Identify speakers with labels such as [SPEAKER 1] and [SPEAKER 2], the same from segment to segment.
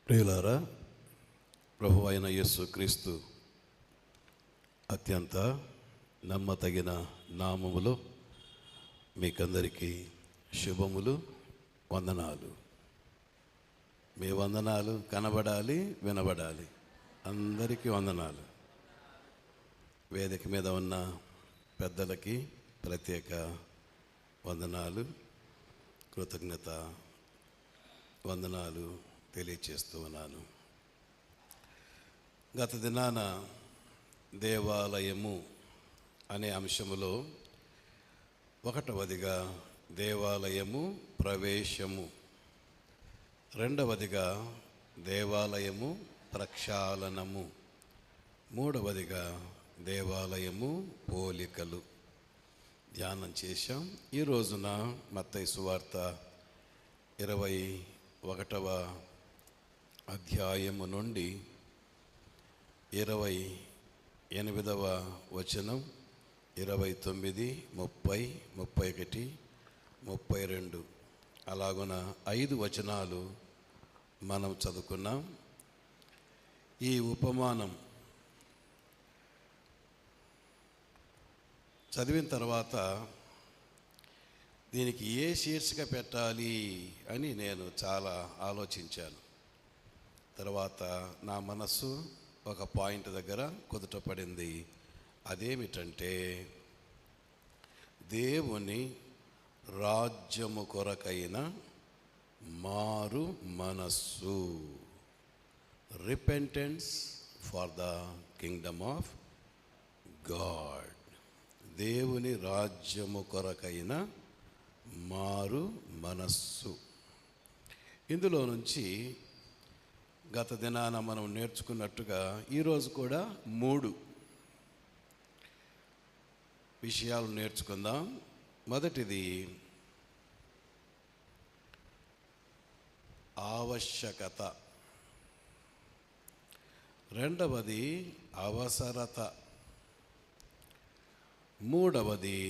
[SPEAKER 1] ప్రియులారా, ప్రభు అయిన యేసు క్రీస్తు అత్యంత నమ్మతగిన నామములో మీకందరికీ శుభములు, వందనాలు. మీ వందనాలు కనబడాలి, వినబడాలి. అందరికీ వందనాలు. వేదిక మీద ఉన్న పెద్దలకి ప్రత్యేక వందనాలు, కృతజ్ఞత వందనాలు తెలియచేస్తూ ఉన్నాను. గత దినాన దేవాలయము అనే అంశములో ఒకటవదిగా దేవాలయము ప్రవేశము, రెండవదిగా దేవాలయము ప్రక్షాళనము, మూడవదిగా దేవాలయము పోలికలు ధ్యానం చేశాం. ఈ రోజున మత్తయి సువార్త 21వ అధ్యాయము నుండి 28వ వచనం, 29, 30, 31, 32 అలాగున 5 వచనాలు మనం చదువుకున్నాం. ఈ ఉపమానం చదివిన తర్వాత దీనికి ఏ శీర్షిక పెట్టాలి అని నేను చాలా ఆలోచించాను. తర్వాత నా మనస్సు ఒక పాయింట్ దగ్గర కుదుటపడింది. అదేమిటంటే, దేవుని రాజ్యము కొరకైన మారు మనస్సు, repentance for the Kingdom of God. దేవుని రాజ్యము కొరకైన మారు మనస్సు. ఇందులో నుంచి గత దినాన మనం నేర్చుకున్నట్టుగా ఈరోజు కూడా 3 విషయాలు నేర్చుకుందాం. మొదటిది ఆవశ్యకత, రెండవది అవసరత, మూడవది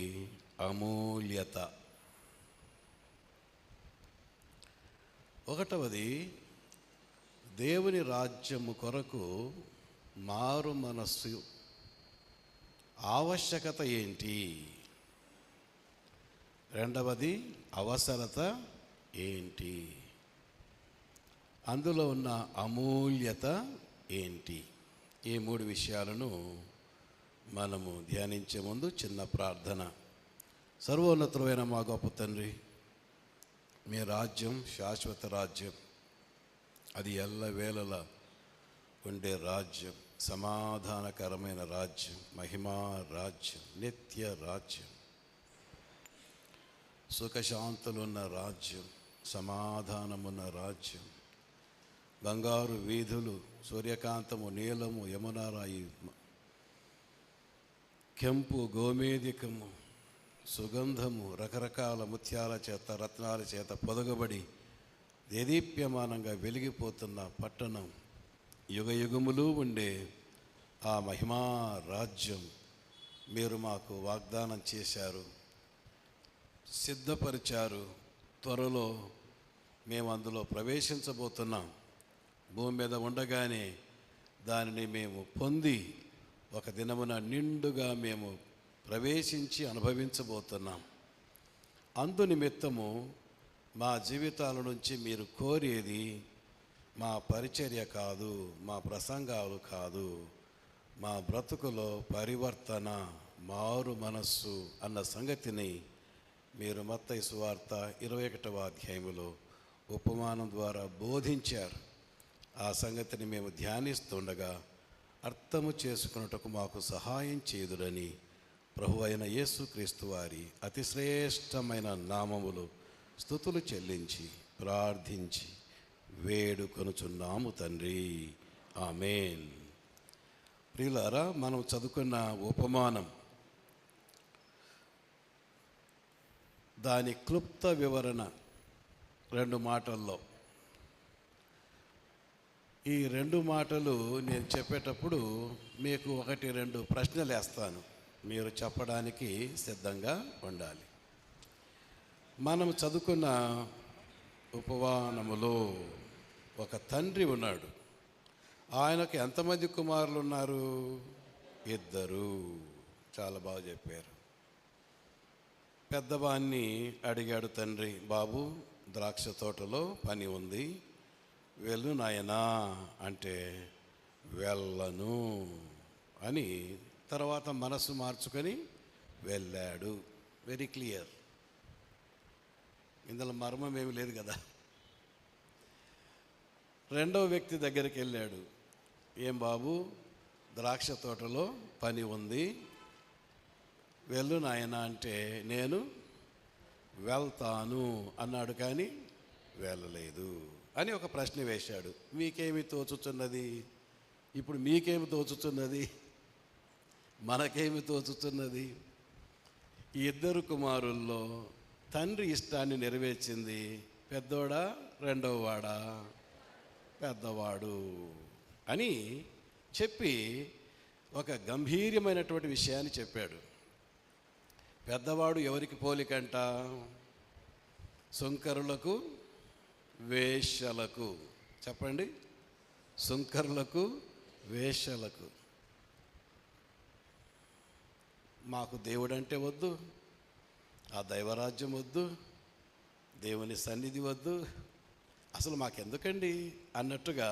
[SPEAKER 1] అమూల్యత. ఒకటవది దేవుని రాజ్యము కొరకు మారు మనస్సు ఆవశ్యకత ఏంటి, రెండవది అవసరత ఏంటి, అందులో ఉన్న అమూల్యత ఏంటి. ఈ 3 విషయాలను మనము ధ్యానించే ముందు చిన్న ప్రార్థన. సర్వోన్నతుడైన మా గొప్ప తండ్రి, మీ రాజ్యం శాశ్వత రాజ్యం, అది ఎల్లవేళలా ఉండే రాజ్యం, సమాధానకరమైన రాజ్యం, మహిమా రాజ్యం, నిత్య రాజ్యం, సుఖశాంతులున్న రాజ్యం, సమాధానమున్న రాజ్యం, బంగారు వీధులు, సూర్యకాంతము, నీలము, యమునారాయి, కెంపు, గోమేధికము, సుగంధము, రకరకాల ముత్యాల చేత, రత్నాల చేత పొదగబడి దేదీప్యమానంగా వెలిగిపోతున్న పట్టణం, యుగయుగములు ఉండే ఆ మహిమా రాజ్యం మీరు మాకు వాగ్దానం చేశారు, సిద్ధపరిచారు. త్వరలో మేము అందులో ప్రవేశించబోతున్నాం. భూమి మీద ఉండగానే దానిని మేము పొంది ఒక దినమున నిండుగా మేము ప్రవేశించి అనుభవించబోతున్నాం. అందు నిమిత్తము మా జీవితాల నుంచి మీరు కోరేది మా పరిచర్య కాదు, మా ప్రసంగాలు కాదు, మా బ్రతుకులో పరివర్తన, మారు మనస్సు అన్న సంగతిని మీరు మత్తయి సువార్త 21వ అధ్యాయములో ఉపమానం ద్వారా బోధించారు. ఆ సంగతిని మేము ధ్యానిస్తుండగా అర్థము చేసుకున్నటకు మాకు సహాయం చేయుదురని ప్రభు అయిన యేసుక్రీస్తు వారి అతిశ్రేష్టమైన నామములు స్తుతులు చెల్లించి ప్రార్థించి వేడుకొనుచున్నాము తండ్రి, ఆమేన్. ప్రియులారా, మనం చదువుకున్న ఉపమానం, దాని క్లుప్త వివరణ 2 మాటల్లో. ఈ 2 మాటలు నేను చెప్పేటప్పుడు మీకు 1-2 ప్రశ్నలు వేస్తాను. మీరు చెప్పడానికి సిద్ధంగా ఉండాలి. మనం చదువుకున్న ఉపమానములో ఒక తండ్రి ఉన్నాడు. ఆయనకు ఎంతమంది కుమారులు ఉన్నారు? 2. చాలా బాగా చెప్పారు. పెద్దవాణ్ణి అడిగాడు తండ్రి, బాబు ద్రాక్ష తోటలో పని ఉంది, వెళ్ళు నాయనా అంటే వెళ్ళను అని తర్వాత మనసు మార్చుకొని వెళ్ళాడు. వెరీ క్లియర్, ఇందులో మర్మం ఏమి లేదు కదా. రెండవ వ్యక్తి దగ్గరికి వెళ్ళాడు, ఏం బాబు ద్రాక్ష తోటలో పని ఉంది, వెళ్ళు నాయనా అంటే నేను వెళ్తాను అన్నాడు, కానీ వెళ్ళలేదు అని ఒక ప్రశ్న వేశాడు. మీకేమి తోచుతున్నది? ఇప్పుడు మీకేమి తోచుతున్నది? మనకేమి తోచుతున్నది? ఈ 2 కుమారుల్లో తండ్రి ఇష్టాన్ని నెరవేర్చింది పెద్దోడా రెండవవాడా? పెద్దవాడు అని చెప్పి ఒక గంభీరమైనటువంటి విషయాన్ని చెప్పాడు. పెద్దవాడు ఎవరికి పోలికంట? సుంకరులకు, వేశ్యలకు. చెప్పండి, సుంకరులకు, వేశ్యలకు. మాకు దేవుడు అంటే వద్దు, ఆ దైవరాజ్యం వద్దు, దేవుని సన్నిధి వద్దు, అసలు మాకెందుకండి అన్నట్టుగా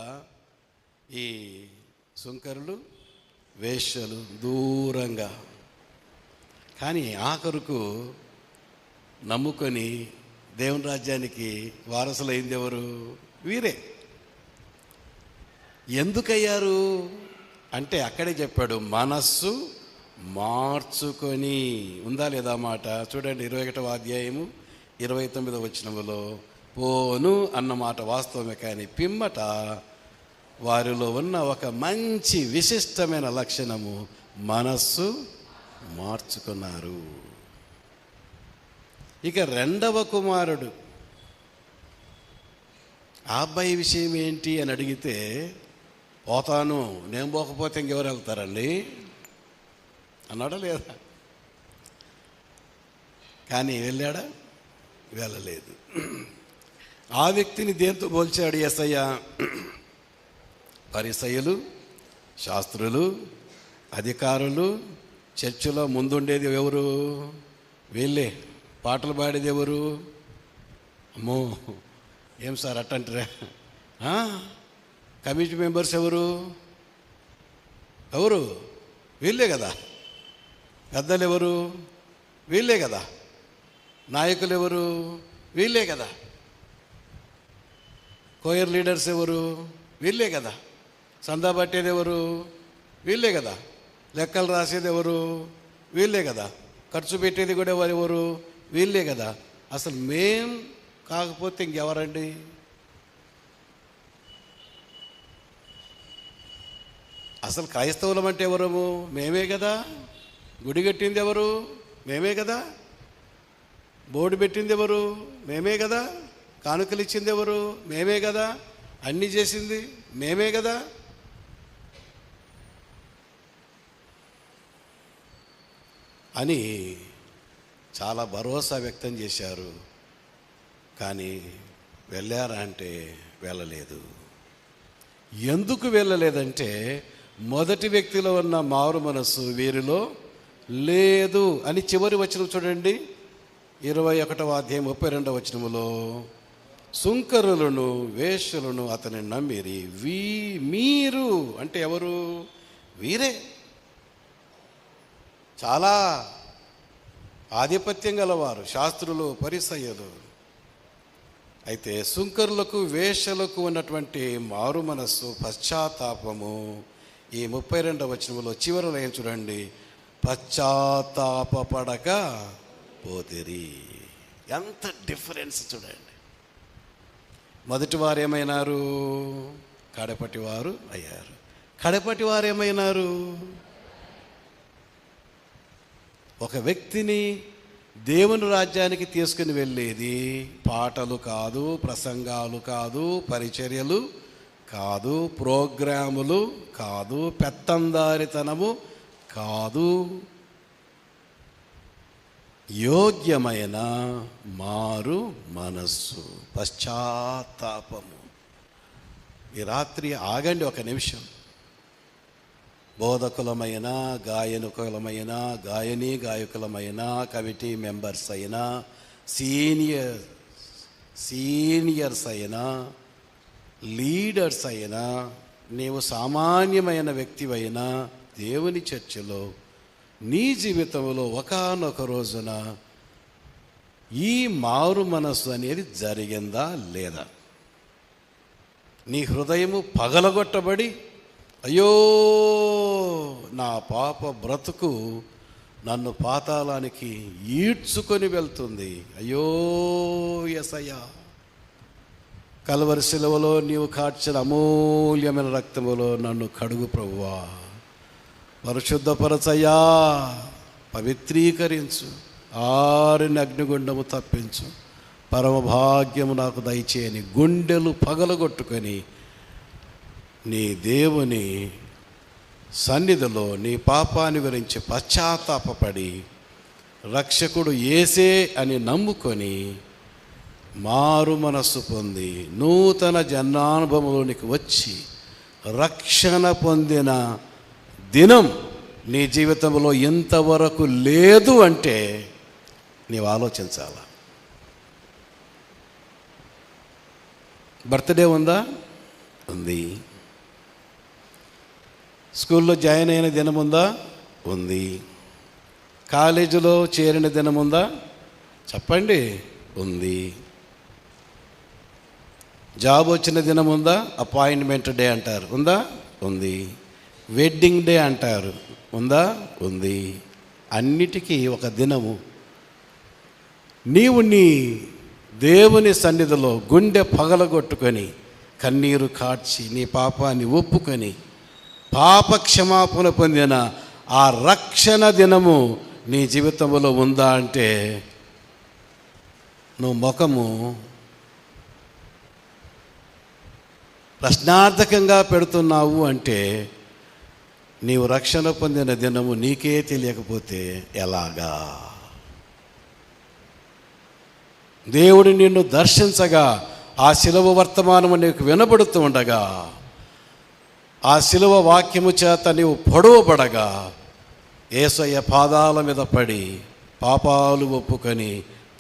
[SPEAKER 1] ఈ సుంకరులు, వేశ్యలు దూరంగా. కానీ ఆఖరుకు నమ్ముకొని దేవుని రాజ్యానికి వారసులైంది ఎవరు? వీరే. ఎందుకయ్యారు అంటే అక్కడే చెప్పాడు, మనస్సు మార్చుకొని. ఉందా లేదా మాట? చూడండి 21వ అధ్యాయము 29వ వచనములో, పోను అన్నమాట వాస్తవమే, కానీ పిమ్మట వారిలో ఉన్న ఒక మంచి విశిష్టమైన లక్షణము, మనస్సు మార్చుకున్నారు. ఇక రెండవ కుమారుడు, ఆ అబ్బాయి విషయం ఏంటి అని అడిగితే, పోతాను, నేను పోకపోతే ఇంకెవరు వెళ్తారండి అన్నాడా లేదా? కానీ వెళ్ళాడా? వెళ్ళలేదు. ఆ వ్యక్తిని దేంతో పోల్చాడు యేసయ్య? పరిసయ్యులు, శాస్త్రులు, అధికారులు, చర్చిలో ముందుండేది ఎవరు? వీళ్ళే. పాటలు పాడేది ఎవరు? అమ్మో ఏం సార్ అట్టంటారా? కమిటీ మెంబర్స్ ఎవరు? ఎవరు? వీళ్ళే కదా. పెద్దలు ఎవరు? వీళ్ళే కదా. నాయకులు ఎవరు? వీళ్ళే కదా. కోయర్ లీడర్స్ ఎవరు? వీళ్ళే కదా. సందా పట్టేది ఎవరు? వీళ్ళే కదా. లెక్కలు రాసేది ఎవరు? వీళ్ళే కదా. ఖర్చు పెట్టేది కూడా ఎవరు? వీళ్ళే కదా. అసలు మేం కాకపోతే ఇంకెవరండి? అసలు క్రైస్తవులం అంటే ఎవరము? మేమే కదా. గుడి కట్టింది ఎవరు? మేమే కదా. బోర్డు పెట్టింది ఎవరు? మేమే కదా. కానుకలు ఇచ్చింది ఎవరు? మేమే కదా. అన్నీ చేసింది మేమే కదా. అని చాలా భరోసా వ్యక్తం చేశారు. కానీ వెళ్ళారా అంటే వెళ్ళలేదు. ఎందుకు వెళ్ళలేదంటే, మొదటి వ్యక్తిలో ఉన్న మారు మనస్సు వీరిలో లేదు అని చివరి వచనం చూడండి, 21వ అధ్యాయం 32వ వచనములో, సుంకరులను, వేశ్యలను అతని నమ్మిరి. మీరు అంటే ఎవరు? వీరే. చాలా ఆధిపత్యం గలవారు, శాస్త్రులు, పరిసయ్యులు. అయితే సుంకరులకు, వేశ్యలకు ఉన్నటువంటి మారు మనస్సు, పశ్చాత్తాపము ఈ 32వ వచనంలో చివరి లైన్ చూడండి, పశ్చాత్తాపపడక పోతిరి. ఎంత డిఫరెన్స్ చూడండి. మొదటి వారు ఏమైనారు? కడపటి వారు అయ్యారు. కడపటి వారు ఏమైనారు? ఒక వ్యక్తిని దేవుని రాజ్యానికి తీసుకుని వెళ్ళేది పాటలు కాదు, ప్రసంగాలు కాదు, పరిచర్యలు కాదు, ప్రోగ్రాములు కాదు, పెత్తందారితనము కాదు, యోగ్యమైన మారు మనస్సు, పశ్చాత్తాపము. ఈ రాత్రి ఆగండి ఒక నిమిషం. బోధకులమైన, గాయకులమైన, గాయకులమైన, కమిటీ మెంబర్స్ అయినా, సీనియర్స్ అయినా, లీడర్స్ అయినా, నీవు సామాన్యమైన వ్యక్తివైనా దేవుని చర్చలో నీ జీవితంలో ఒకానొక రోజున ఈ మారు మనస్సు అనేది జరిగిందా లేదా? నీ హృదయము పగలగొట్టబడి, అయ్యో నా పాప బ్రతుకు నన్ను పాతాళానికి ఈడ్చుకొని వెళ్తుంది, అయ్యో యేసయ్యా, కల్వరి శిలువలో నీవు కార్చిన అమూల్యమైన రక్తములో నన్ను కడుగు ప్రభువా, పరిశుద్ధపరచయ్యా, పవిత్రీకరించు, ఆరిన అగ్నిగుండము తప్పించు, పరమభాగ్యము నాకు దయచేయని గుండెలు పగలగొట్టుకొని నీ దేవుని సన్నిధిలో నీ పాపాన్ని గురించి పశ్చాత్తాపపడి రక్షకుడు యేసే అని నమ్ముకొని మారు మనస్సు పొంది నూతన జన్మానుభవంలోనికి వచ్చి రక్షణ పొందిన దినం నీ జీవితంలో ఇంతవరకు లేదు అంటే నీవు ఆలోచించాలా. బర్త్డే ఉందా? ఉంది. స్కూల్లో జాయిన్ అయిన దినం ఉందా? ఉంది. కాలేజీలో చేరిన దినం ఉందా? చెప్పండి. ఉంది. జాబ్ వచ్చిన దినం ఉందా? అపాయింట్మెంట్ డే అంటారు, ఉందా? ఉంది. వెడ్డింగ్ డే అంటారు, ఉందా? ఉంది. అన్నిటికీ ఒక దినము. నీవు నీ దేవుని సన్నిధిలో గుండె పగలగొట్టుకొని కన్నీరు కార్చి నీ పాపాన్ని ఒప్పుకొని పాప క్షమాపణ పొందిన ఆ రక్షణ దినము నీ జీవితంలో ఉందా అంటే నువ్వు ముఖము ప్రశ్నార్థకంగా పెడుతున్నావు అంటే నీవు రక్షణ పొందిన దినము నీకే తెలియకపోతే ఎలాగా? దేవుడు నిన్ను దర్శించగా ఆ శిలువ వర్తమానము నీకు వినబడుతూ ఉండగా ఆ శిలువ వాక్యము చేత నీవు పొడవబడగా యేసయ్య పాదాల మీద పడి పాపాలు ఒప్పుకొని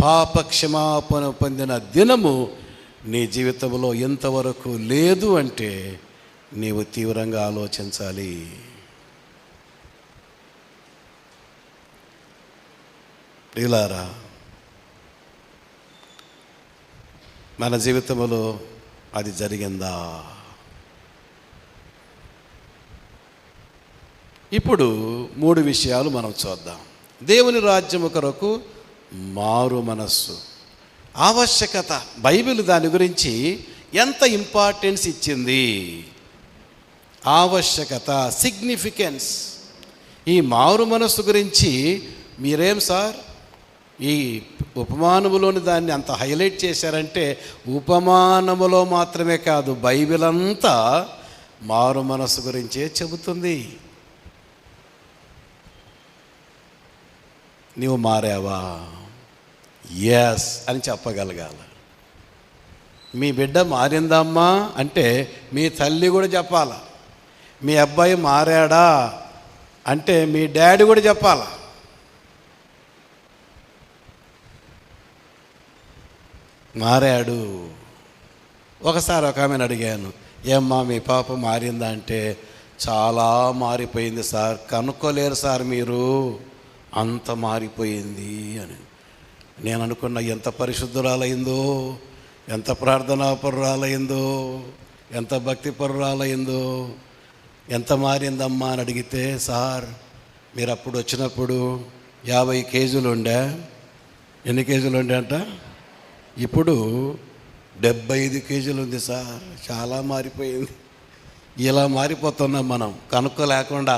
[SPEAKER 1] పాప క్షమాపణ పొందిన దినము నీ జీవితంలో ఎంతవరకు లేదు అంటే నీవు తీవ్రంగా ఆలోచించాలి. ప్రియులారా, మన జీవితంలో అది జరిగిందా? ఇప్పుడు 3 విషయాలు మనం చూద్దాం. దేవుని రాజ్యము కొరకు మారు మనస్సు ఆవశ్యకత. బైబిల్ దాని గురించి ఎంత ఇంపార్టెన్స్ ఇచ్చింది. ఆవశ్యకత, సిగ్నిఫికెన్స్. ఈ మారు మనస్సు గురించి మీరేం సార్ ఈ ఉపమానములోని దాన్ని అంత హైలైట్ చేశారంటే ఉపమానములో మాత్రమే కాదు, బైబిల్ అంతా మారు మనస్సు గురించే చెబుతుంది. నీవు మారావా? ఎస్ అని చెప్పగలగాల. మీ బిడ్డ మారిందమ్మా అంటే మీ తల్లి కూడా చెప్పాల. మీ అబ్బాయి మారాడా అంటే మీ డాడీ కూడా చెప్పాలా. మారాడు. ఒకసారి ఒక ఆమెను అడిగాను, ఏమ్మా మీ పాప మారిందా అంటే చాలా మారిపోయింది సార్. కనుక్కోలేరు సార్ మీరు, అంత మారిపోయింది అని. నేను అనుకున్న ఎంత పరిశుద్ధురాలైందో, ఎంత ప్రార్థనాపరురాలైందో, ఎంత భక్తిపరురాలైందో, ఎంత మారిందమ్మా అని అడిగితే, సార్ మీరు అప్పుడు వచ్చినప్పుడు 50 కేజీలు ఉండే. ఎన్ని కేజీలు ఉండే అంట? ఇప్పుడు 75 కేజీలు ఉంది సార్. చాలా మారిపోయింది. ఇలా మారిపోతున్నాం మనం కనుక్కోలేకుండా.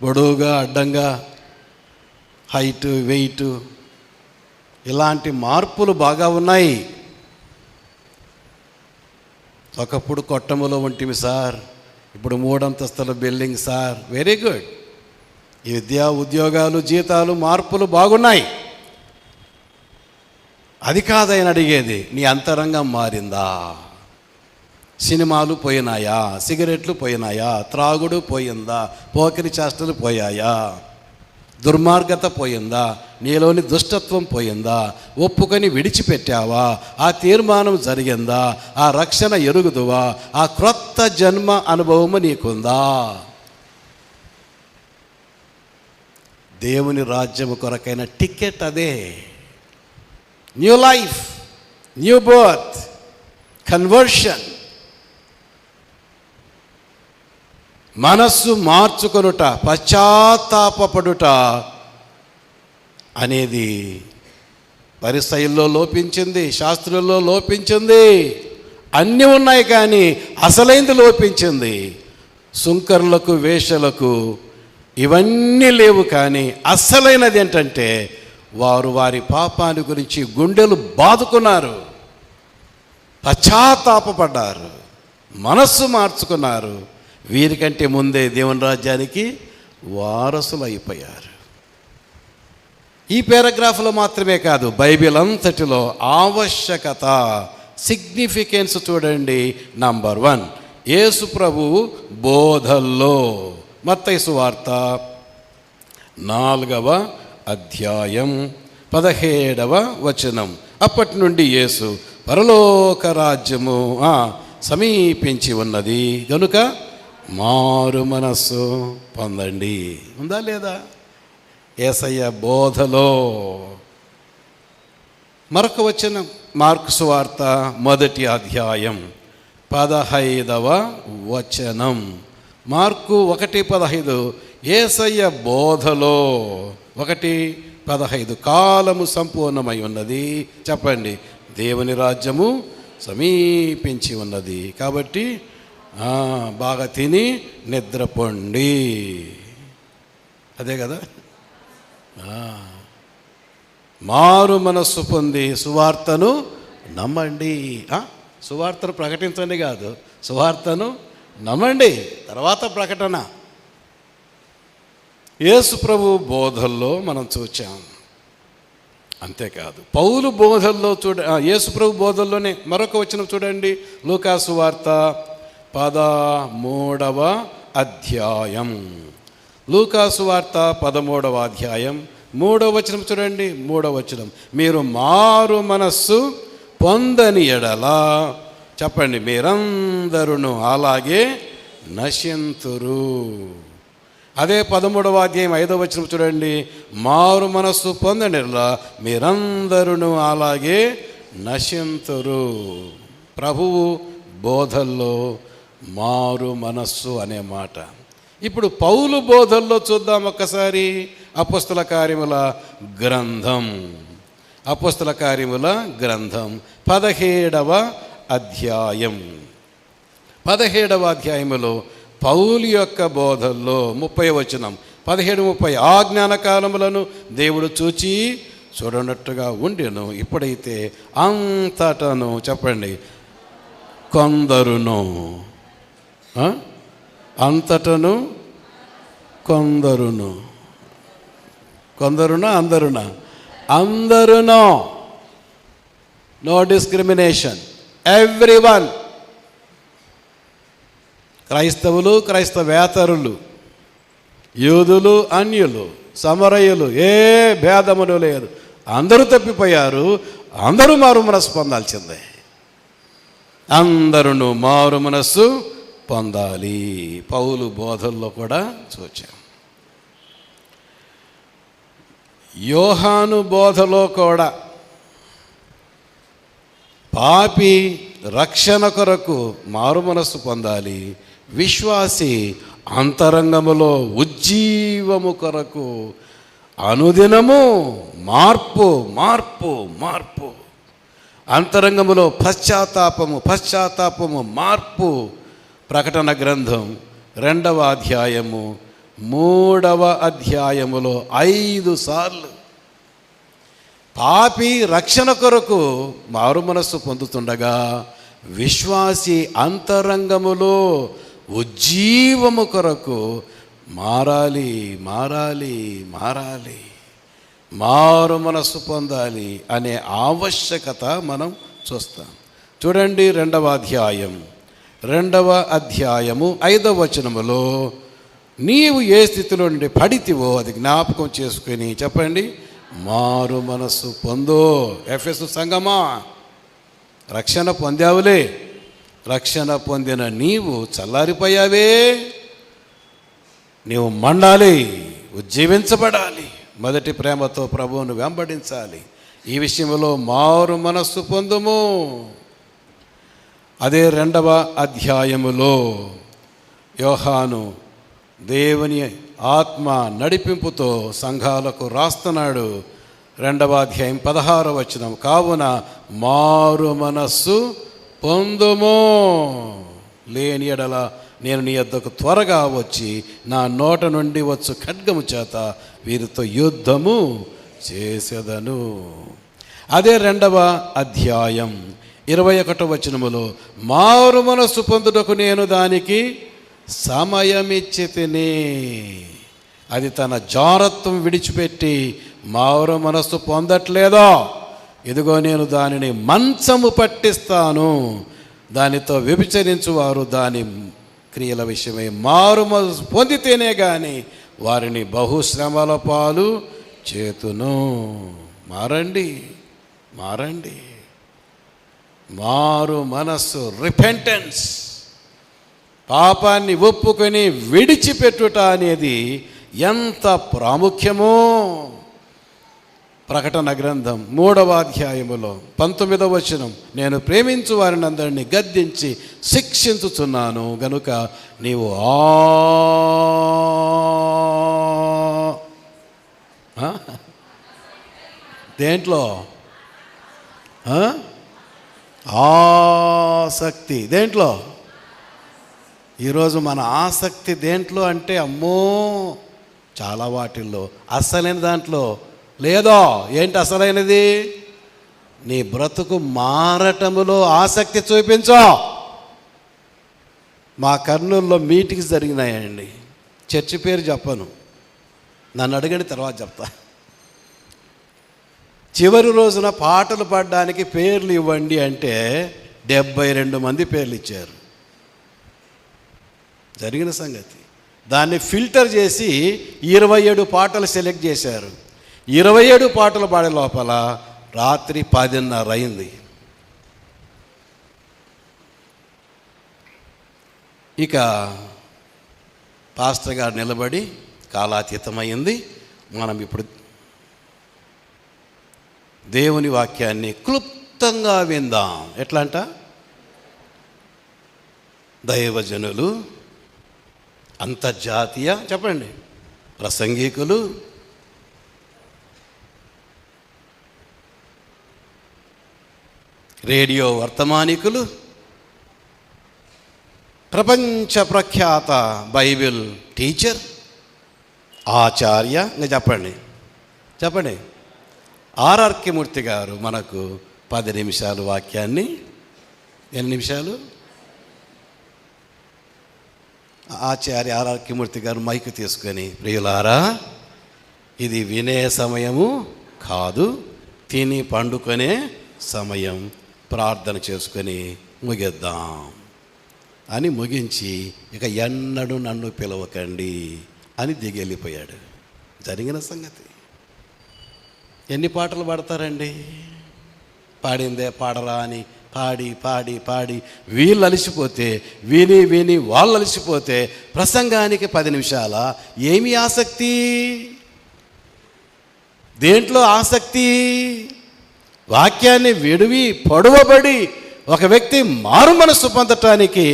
[SPEAKER 1] పొడవుగా, అడ్డంగా, హైటు, వెయిట్, ఇలాంటి మార్పులు బాగా ఉన్నాయి. ఒకప్పుడు కొట్టములో ఉంటివి సార్, ఇప్పుడు 3 అంతస్తుల బిల్డింగ్ సార్. Very good. ఈ విద్యా, ఉద్యోగాలు, జీతాలు, మార్పులు బాగున్నాయి. అది కాదని అడిగేది, నీ అంతరంగం మారిందా? సినిమాలు పోయినాయా? సిగరెట్లు పోయినాయా? త్రాగుడు పోయిందా? పోకిరి చేష్టలు పోయాయా? దుర్మార్గత పోయిందా? నీలోని దుష్టత్వం పోయిందా? ఒప్పుకొని విడిచిపెట్టావా? ఆ తీర్మానం జరిగిందా? ఆ రక్షణ ఎరుగుదువా? ఆ క్రొత్త జన్మ అనుభవము నీకుందా? దేవుని రాజ్యము కొరకైన టికెట్ అదే. New life, new birth, conversion. మనస్సు మార్చుకొనుట, పశ్చాత్తాపపడుట అనేది పరిసయ్యుల్లో లోపించింది, శాస్త్రుల్లో లోపించింది. అన్నీ ఉన్నాయి కానీ అసలైంది లోపించింది. సుంకరులకు, వేషలకు ఇవన్నీ లేవు. కానీ అసలైనది ఏంటంటే వారు వారి పాపాన్ని గురించి గుండెలు బాదుకున్నారు, పశ్చాత్తాపపడ్డారు, మనస్సు మార్చుకున్నారు. వీరికంటే ముందే దేవుని రాజ్యానికి వారసులు అయిపోయారు. ఈ పారాగ్రాఫ్లో మాత్రమే కాదు, బైబిల్ అంతటిలో ఆవశ్యకత, సిగ్నిఫికెన్స్ చూడండి. నంబర్ 1, యేసు ప్రభువు బోధల్లో. మత్తయి సువార్త 4వ అధ్యాయం 17వ వచనం. అప్పటి నుండి యేసు, పరలోక రాజ్యము సమీపించి ఉన్నది గనుక మారు మనస్సు పొందండి. ఉందా లేదా? యేసయ్య బోధలో మరొక వచనం, మార్కు సువార్త 1వ అధ్యాయం 15వ వచనం. మార్కు 1:15 యేసయ్య బోధలో 1:15 కాలము సంపూర్ణమై ఉన్నది. చెప్పండి, దేవుని రాజ్యము సమీపించి ఉన్నది. కాబట్టి బాగా తిని నిద్రపోండి. అదే కదా. మారు మనస్సు పొంది సువార్తను నమ్మండి. సువార్తను ప్రకటించండి కాదు, సువార్తను నమ్మండి, తర్వాత ప్రకటన. యేసు ప్రభు బోధల్లో మనం చూచాం. అంతేకాదు, పౌలు బోధల్లో యేసు ప్రభు బోధల్లోనే మరొక వచనం చూడండి. లూకాసు వార్త 13వ అధ్యాయం. లూకాసు వార్త 13వ అధ్యాయం 3వ వచనం చూడండి. 3వ వచనం, మీరు మారు మనస్సు పొందని ఎడలా, చెప్పండి, మీరందరూ అలాగే నశింతురు. అదే 13వ అధ్యాయం 5వ వచనం చూడండి. మారు మనస్సు పొందని ఎడలా మీరందరూ అలాగే నశింతురు. ప్రభువు బోధల్లో మారు మనస్సు అనే మాట. ఇప్పుడు పౌలు బోధల్లో చూద్దాం ఒక్కసారి. అపోస్తల కార్యముల గ్రంథం, అపోస్తల కార్యముల గ్రంథం 17వ అధ్యాయం. 17వ అధ్యాయములో పౌలు యొక్క బోధల్లో 30వ వచనం 17:30, ఆ జ్ఞానకాలములను దేవుడు చూచి చూడనట్టుగా ఉండెను. ఇప్పుడైతే అంతటను, చెప్పండి, కొందరును, అంతటను కొందరును, కొందరునా అందరునా? అందరునో. No discrimination, everyone. క్రైస్తవులు, క్రైస్తవేతరులు, యూదులు, అన్యులు, సమరయులు, ఏ భేదములు లేదు. అందరూ తప్పిపోయారు, అందరూ మారు మనస్సు పొందాల్సిందే. అందరూ మారు మనస్సు పొందాలి. పౌలు బోధల్లో కూడా చూచాం. యోహాను బోధలో కూడా పాపి రక్షణ కొరకు మారు మనస్సు పొందాలి, విశ్వాసి అంతరంగములో ఉజ్జీవము కొరకు అనుదినము మార్పు మార్పు మార్పు, అంతరంగములో పశ్చాత్తాపము పశ్చాత్తాపము మార్పు. ప్రకటన గ్రంథం 2వ అధ్యాయము 3వ అధ్యాయములో 5 సార్లు పాపి రక్షణ కొరకు మారు మనస్సు పొందుతుండగా, విశ్వాసి అంతరంగములో ఉజ్జీవము కొరకు మారాలి మారాలి మారాలి, మారు మనస్సు పొందాలి అనే ఆవశ్యకత మనం చూస్తాం. చూడండి 2వ అధ్యాయం 2వ అధ్యాయము 5వ వచనములో నీవు ఏ స్థితిలో నుండి పడితివో అది జ్ఞాపకం చేసుకుని చెప్పండి, మారు మనస్సు పొందో. ఎఫెసు సంగమా, రక్షణ పొందావులే, రక్షణ పొందిన నీవు చల్లారిపోయావే, నీవు మండాలి, ఉజ్జీవించబడాలి, మొదటి ప్రేమతో ప్రభువును వెంబడించాలి. ఈ విషయంలో మారు మనస్సు పొందుము. అదే 2వ అధ్యాయములో యోహాను దేవుని ఆత్మ నడిపింపుతో సంఘాలకు రాస్తున్నాడు. 2వ అధ్యాయం 16వ వచనం, కావున మారు మనస్సు పొందుము, లేని ఎడల నేను నీ యొద్దకు త్వరగా వచ్చి నా నోట నుండి వచ్చు ఖడ్గము చేత వీరితో యుద్ధము చేసేదను. అదే 2వ అధ్యాయం 21వ వచనములో మారు మనస్సు పొందుటకు నేను దానికి సమయమిచ్చి తిని, అది తన జారత్వం విడిచిపెట్టి మారు మనస్సు పొందట్లేదో, ఇదిగో నేను దానిని మంచము పట్టిస్తాను, దానితో వ్యభిచరించువారు దాని క్రియల విషయమై మారు మనస్సు పొందితేనే కానీ వారిని బహుశ్రమల పాలు చేతును. మారండి, మారండి, మారు మనస్సు, రిపెంటెన్స్, పాపాన్ని ఒప్పుకొని విడిచిపెట్టుట అనేది ఎంత ప్రాముఖ్యమో. ప్రకటన గ్రంథం 3వ అధ్యాయములో 19వ వచనం, నేను ప్రేమించు వారిని అందరినీ గద్దించి శిక్షించుచున్నాను గనుక నీవు దేంట్లో ఆసక్తి, దేంట్లో ఈరోజు మన ఆసక్తి దేంట్లో అంటే అమ్మో చాలా వాటిల్లో, అసలైన దాంట్లో లేదో. ఏంటి అసలైనది? నీ బ్రతుకు మారటములో ఆసక్తి చూపించో. మా కర్నూలులో మీటింగ్స్ జరిగినాయండి, చర్చి పేరు చెప్పను, నన్ను అడగండి తర్వాత చెప్తా. చివరి రోజున పాటలు పాడడానికి పేర్లు ఇవ్వండి అంటే 72 మంది పేర్లు ఇచ్చారు. జరిగిన సంగతి. దాన్ని ఫిల్టర్ చేసి 27 పాటలు సెలెక్ట్ చేశారు. 27 పాటలు పాడే లోపల రాత్రి 10:30 అయింది. ఇక పాస్టర్ గారు నిలబడి కాలాతీతమైంది, మనం ఇప్పుడు దేవుని వాక్యాన్ని క్లుప్తంగా విందాం. ఎట్లా అంట? దైవజనులు, అంతర్జాతీయ చెప్పండి ప్రసంగికులు, రేడియో వర్తమానికులు, ప్రపంచ ప్రఖ్యాత బైబిల్ టీచర్, ఆచార్య, ఇంకా చెప్పండి చెప్పండి ఆర్ఆర్కే మూర్తి గారు మనకు 10 నిమిషాలు వాక్యాన్ని, ఎన్ని నిమిషాలు? ఆచార్య ఆర్ఆర్కే మూర్తి గారు మైకు తీసుకొని, ప్రియులారా ఇది వినే సమయము కాదు, తిని పండుకొనే సమయం, ప్రార్థన చేసుకొని ముగిద్దాం అని ముగించి, ఇక ఎన్నడూ నన్ను పిలవకండి అని దిగెళ్ళిపోయాడు. జరిగిన సంగతి. ఎన్ని పాటలు పాడతారండి? పాడిందే పాడరా అని పాడి పాడి పాడి వీళ్ళు అలసిపోతే, విని విని వాళ్ళు అలసిపోతే ప్రసంగానికి 10 నిమిషాల ఏమి ఆసక్తి? దేంట్లో ఆసక్తి? వాక్యాన్ని విడివి పొడవబడి ఒక వ్యక్తి మారు మనస్సు పొందటానికి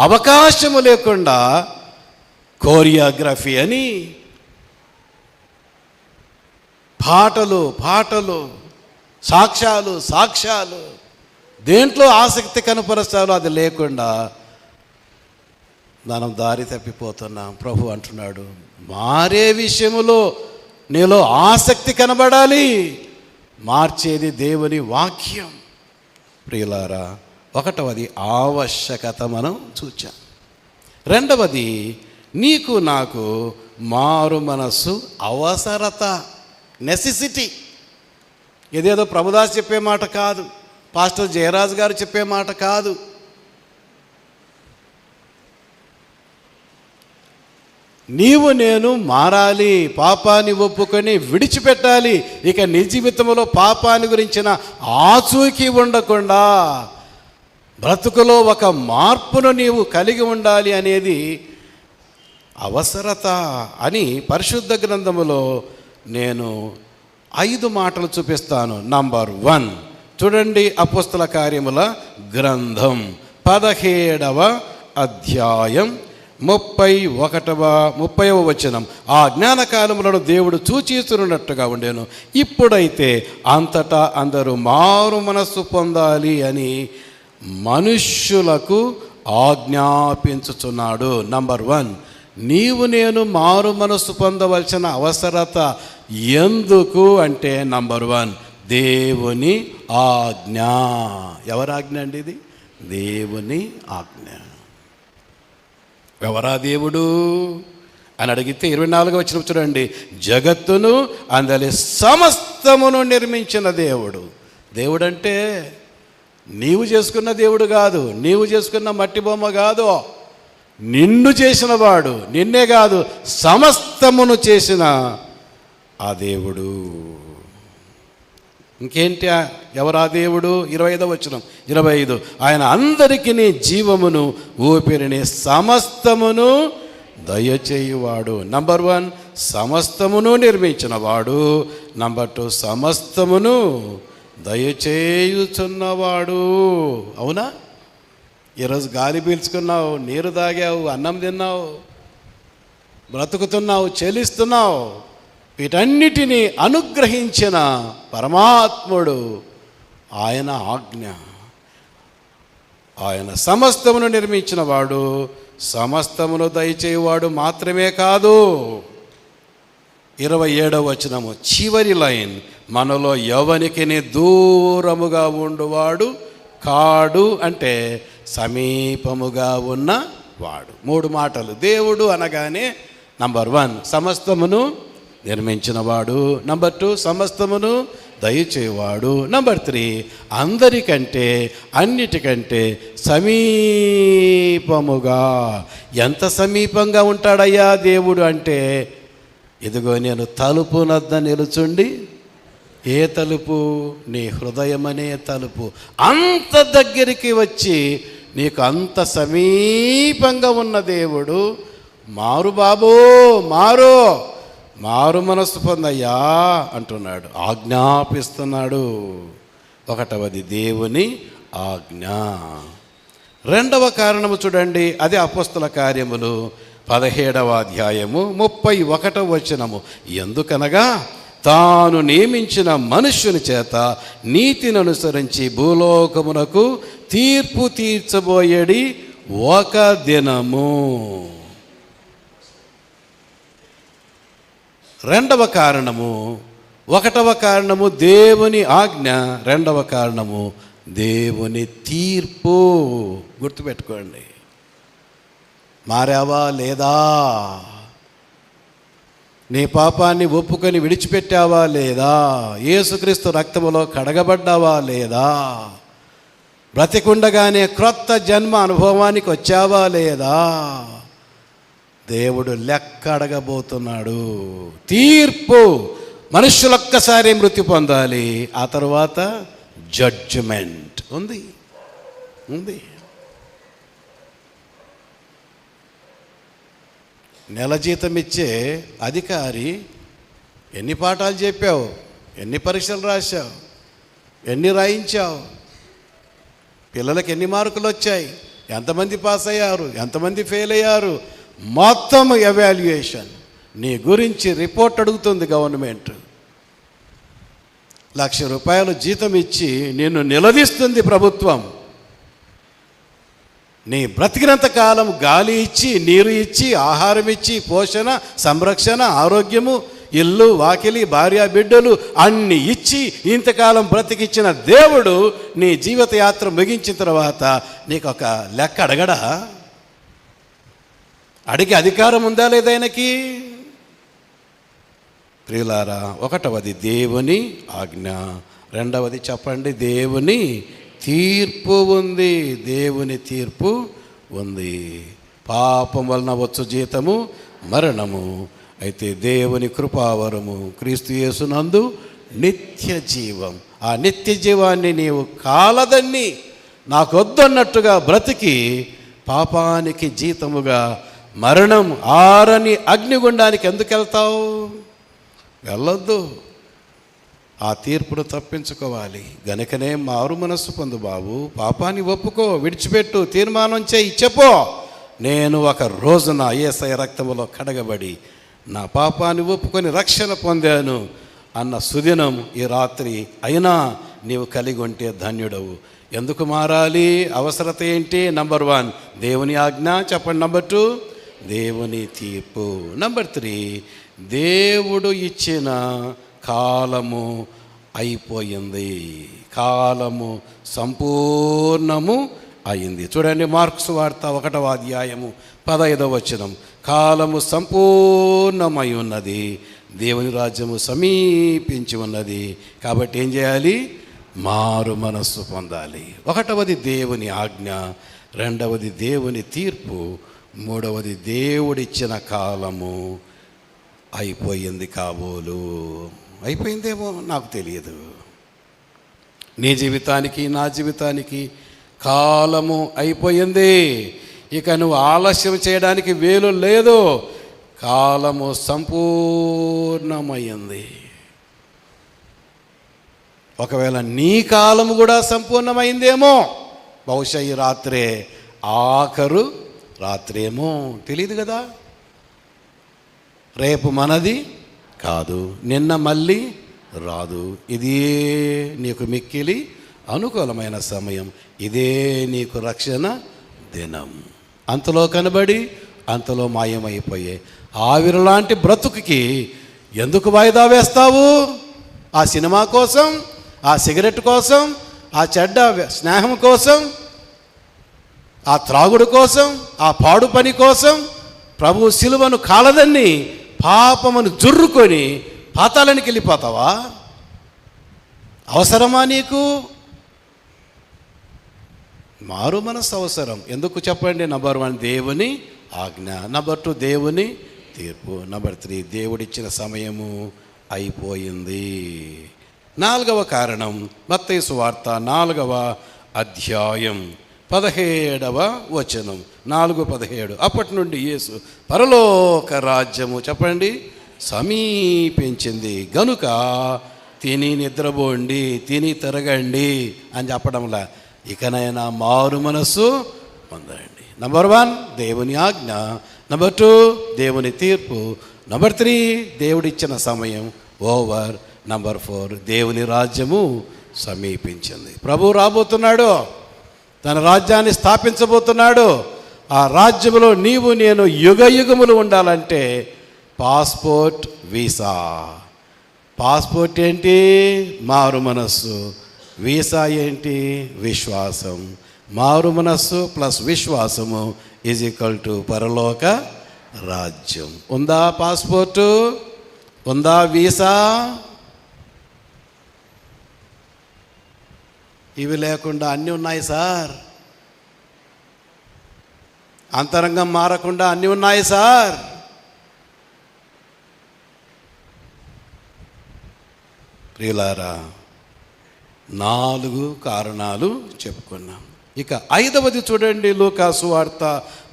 [SPEAKER 1] అవకాశము లేకుండా కోరియోగ్రఫీ అని పాటలు పాటలు, సాక్ష్యాలు సాక్ష్యాలు, దేంట్లో ఆసక్తి కనపరచాలో అది లేకుండా మనం దారి తప్పిపోతున్నాం. ప్రభు అంటున్నాడు, మారే విషయములో నీలో ఆసక్తి కనబడాలి. మార్చేది దేవుని వాక్యం. ప్రియులారా, 1వది ఆవశ్యకత మనం చూచాం. 2వది నీకు నాకు మారు మనస్సు అవసరత, నెసెసిటీ. ఇదేదో ప్రభుదాస్ చెప్పే మాట కాదు, పాస్టర్ జయరాజ్ గారు చెప్పే మాట కాదు. నీవు నేను మారాలి, పాపాన్ని ఒప్పుకొని విడిచిపెట్టాలి. ఇక నీ జీవితంలో పాపాన్ని గురించిన ఆచూకీ ఉండకుండా బ్రతుకులో ఒక మార్పును నీవు కలిగి ఉండాలి అనేది అవసరత అని పరిశుద్ధ గ్రంథములో నేను 5 మాటలు చూపిస్తాను. నంబర్ 1 చూడండి, అపోస్తల కార్యముల గ్రంథం 17వ అధ్యాయం 30వ వచనం. ఆ జ్ఞానకాలములను దేవుడు చూచిస్తున్నట్టుగా ఉండేను, ఇప్పుడైతే అంతటా అందరూ మారు మనస్సు పొందాలి అని మనుష్యులకు ఆజ్ఞాపించుచున్నాడు. నంబర్ 1, నీవు నేను మారు మనస్సు పొందవలసిన అవసరత ఎందుకు అంటే నంబర్ 1, దేవుని ఆజ్ఞ. ఎవరి ఆజ్ఞ అండి ఇది? దేవుని ఆజ్ఞ. ఎవరా దేవుడు అని అడిగితే 24వ వచనం చూడండి, జగత్తును అందలి సమస్తమును నిర్మించిన దేవుడు. దేవుడు అంటే నీవు చేసుకున్న దేవుడు కాదు, నీవు చేసుకున్న మట్టి బొమ్మ కాదు, నిన్ను చేసిన వాడు. నిన్నే కాదు, సమస్తమును చేసిన ఆ దేవుడు. ఇంకేంటి ఎవరా దేవుడు? 25వ వచనం 25, ఆయన అందరికీ జీవమును ఊపిరిని సమస్తమును దయచేయువాడు. నంబర్ 1, సమస్తమును నిర్మించిన వాడు. నంబర్ 2, సమస్తమును దయచేయుచున్నవాడు. అవునా? ఈరోజు గాలి పీల్చుకున్నావు, నీరు తాగావు, అన్నం తిన్నావు, బ్రతుకుతున్నావు, చెలిస్తున్నావు. వీటన్నిటినీ అనుగ్రహించిన పరమాత్ముడు ఆయన ఆజ్ఞ. ఆయన సమస్తమును నిర్మించిన వాడు, సమస్తమును దయచేవాడు మాత్రమే కాదు. 27వ వచనము చివరి లైన్, మనలో ఎవనికి దూరముగా ఉండువాడు కాడు అంటే సమీపముగా ఉన్నవాడు. 3 మాటలు. దేవుడు అనగానే నంబర్ 1, సమస్తమును నిర్మించినవాడు. నంబర్ 2, సమస్తమును దయచేవాడు. నంబర్ 3, అందరికంటే అన్నిటికంటే సమీపముగా. ఎంత సమీపంగా ఉంటాడయ్యా దేవుడు అంటే, ఇదిగో నేను తలుపు నద్ద నిలుచుండి. ఏ తలుపు? నీ హృదయమనే తలుపు. అంత దగ్గరికి వచ్చి నీకు అంత సమీపంగా ఉన్న దేవుడు. మారు బాబో, మారు మనస్సు పొందయ్యా అంటున్నాడు, ఆజ్ఞాపిస్తున్నాడు. 1వది దేవుని ఆజ్ఞ. 2వ కారణము చూడండి, అదే అపోస్తల కార్యములు 17వ అధ్యాయము 31వ వచనము. ఎందుకనగా తాను నియమించిన మనుష్యుని చేత నీతిని అనుసరించి భూలోకమునకు తీర్పు తీర్చబోయేడి ఒక దినము. 2వ కారణము. 1వ కారణము దేవుని ఆజ్ఞ, 2వ కారణము దేవుని తీర్పు. గుర్తుపెట్టుకోండి. మారావా లేదా? నీ పాపాన్ని ఒప్పుకొని విడిచిపెట్టావా లేదా? యేసుక్రీస్తు రక్తములో కడగబడ్డావా లేదా? బ్రతికుండగానే క్రొత్త జన్మ అనుభవానికి వచ్చావా లేదా? దేవుడు లెక్క అడగబోతున్నాడు. తీర్పు. మనుష్యులొక్కసారి మృతి పొందాలి, ఆ తర్వాత జడ్జిమెంట్ ఉంది. నెల జీతం ఇచ్చే అధికారి ఎన్ని పాఠాలు చెప్పావు, ఎన్ని పరీక్షలు రాశావు, ఎన్ని రాయించావు, పిల్లలకి ఎన్ని మార్కులు వచ్చాయి, ఎంతమంది పాస్ అయ్యారు, ఎంతమంది ఫెయిల్ అయ్యారు, మొత్తం ఎవాల్యుయేషన్. నీ గురించి రిపోర్ట్ అడుగుతుంది గవర్నమెంట్. 1,00,000 రూపాయలు జీతం ఇచ్చి నిన్ను నిలదీస్తుంది ప్రభుత్వం. నీ బ్రతికినంత కాలం గాలి ఇచ్చి, నీరు ఇచ్చి, ఆహారం ఇచ్చి, పోషణ, సంరక్షణ, ఆరోగ్యము, ఇల్లు, వాకిలి, భార్య, బిడ్డలు అన్నీ ఇచ్చి ఇంతకాలం బ్రతికిచ్చిన దేవుడు నీ జీవిత యాత్ర ముగించిన తర్వాత నీకు ఒక లెక్క అడగడా? అడిగే అధికారం ఉందా లేదా ఆయనకి? ప్రియులారా, 1వది దేవుని ఆజ్ఞ, 2వది చెప్పండి, దేవుని తీర్పు ఉంది. దేవుని తీర్పు ఉంది. పాపం వలన వచ్చు జీతము మరణము, అయితే దేవుని కృపావరము క్రీస్తు యేసునందు నిత్య జీవం. ఆ నిత్య జీవాన్ని నీవు కాలదన్ని నాకొద్దన్నట్టుగా బ్రతికి పాపానికి జీతముగా మరణం ఆరని అగ్నిగుండానికి ఎందుకు వెళ్తావు? వెళ్ళొద్దు. ఆ తీర్పును తప్పించుకోవాలి. గనుకనే మారు మనస్సు పొందు బాబు, పాపాన్ని ఒప్పుకో, విడిచిపెట్టు, తీర్మానం చేయి, చెప్పో నేను ఒక రోజున యేసయ్య రక్తములో కడగబడి నా పాపాన్ని ఒప్పుకొని రక్షణ పొందాను అన్న సుదినం ఈ రాత్రి అయినా నీవు కలిగి ఉంటే ధన్యుడవు. ఎందుకు మారాలి? అవసరత ఏంటి? నంబర్ 1 దేవుని ఆజ్ఞ, చెప్పండి. నంబర్ 2 దేవుని తీర్పు. నంబర్ 3 దేవుడు ఇచ్చిన కాలము అయిపోయింది, కాలము సంపూర్ణము అయింది. చూడండి, మార్కు సువార్త 1వ అధ్యాయము 15వ వచనం. కాలము సంపూర్ణమై ఉన్నది, దేవుని రాజ్యము సమీపించి ఉన్నది. కాబట్టి ఏం చేయాలి? మారు మనస్సు పొందాలి. 1వది దేవుని ఆజ్ఞ, 2వది దేవుని తీర్పు, 3వది దేవుడిచ్చిన కాలము అయిపోయింది కాబోలు. అయిపోయిందేమో, నాకు తెలియదు. నీ జీవితానికి నా జీవితానికి కాలము అయిపోయింది. ఇక నువ్వు ఆలస్యం చేయడానికి వీలు లేదు. కాలము సంపూర్ణమైంది. ఒకవేళ నీ కాలము కూడా సంపూర్ణమైందేమో. బహుశా ఈ రాత్రే ఆఖరు రాత్రేమో, తెలియదు కదా. రేపు మనది కాదు, నిన్న మళ్ళీ రాదు. ఇదే నీకు మిక్కిలి అనుకూలమైన సమయం, ఇదే నీకు రక్షణ దినం. అంతలో కనబడి అంతలో మాయమైపోయే ఆవిరిలాంటి బ్రతుకుకి ఎందుకు వాయిదా వేస్తావు? ఆ సినిమా కోసం, ఆ సిగరెట్ కోసం, ఆ చెడ్డ స్నేహం కోసం, ఆ త్రాగుడు కోసం, ఆ పాడు పని కోసం ప్రభు సిలువను కాలదన్ని పాపమును జుర్రుకొని పాతాళానికి వెళ్ళిపోతావా? అవసరమా నీకు? మారు మనసు అవసరం. ఎందుకు చెప్పండి? నంబర్ 1 దేవుని ఆజ్ఞ, నంబర్ 2 దేవుని తీర్పు, నంబర్ 3 దేవుడిచ్చిన సమయము అయిపోయింది. 4వ కారణం మత్తయి సువార్త 4వ అధ్యాయం 17వ వచనం. 4:17. అప్పటి నుండి యేసు పరలోక రాజ్యము, చెప్పండి, సమీపించింది గనుక తిని నిద్రపోండి, తిని తిరగండి అని చెప్పడంలా ఇకనైనా మారు మనస్సు పొందండి. నంబర్ 1 దేవుని ఆజ్ఞ, నంబర్ 2 దేవుని తీర్పు, నంబర్ 3 దేవుడిచ్చిన సమయం ఓవర్, నంబర్ 4 దేవుని రాజ్యము సమీపించింది. ప్రభు రాబోతున్నాడు, తన రాజ్యాన్ని స్థాపించబోతున్నాడు. ఆ రాజ్యములో నీవు నేను యుగ యుగములు ఉండాలంటే పాస్పోర్ట్, వీసా. పాస్పోర్ట్ ఏంటి? మారు మనస్సు. వీసా ఏంటి? విశ్వాసం. మారు మనస్సు ప్లస్ విశ్వాసము = పరలోక రాజ్యం. ఉందా పాస్పోర్టు? ఉందా వీసా? ఇవి లేకుండా అన్నీ ఉన్నాయి సార్. అంతరంగం మారకుండా అన్నీ ఉన్నాయి సార్. ప్రియులారా, 4 కారణాలు చెప్పుకున్నాం. ఇక 5వది చూడండి, లూకాసు వార్త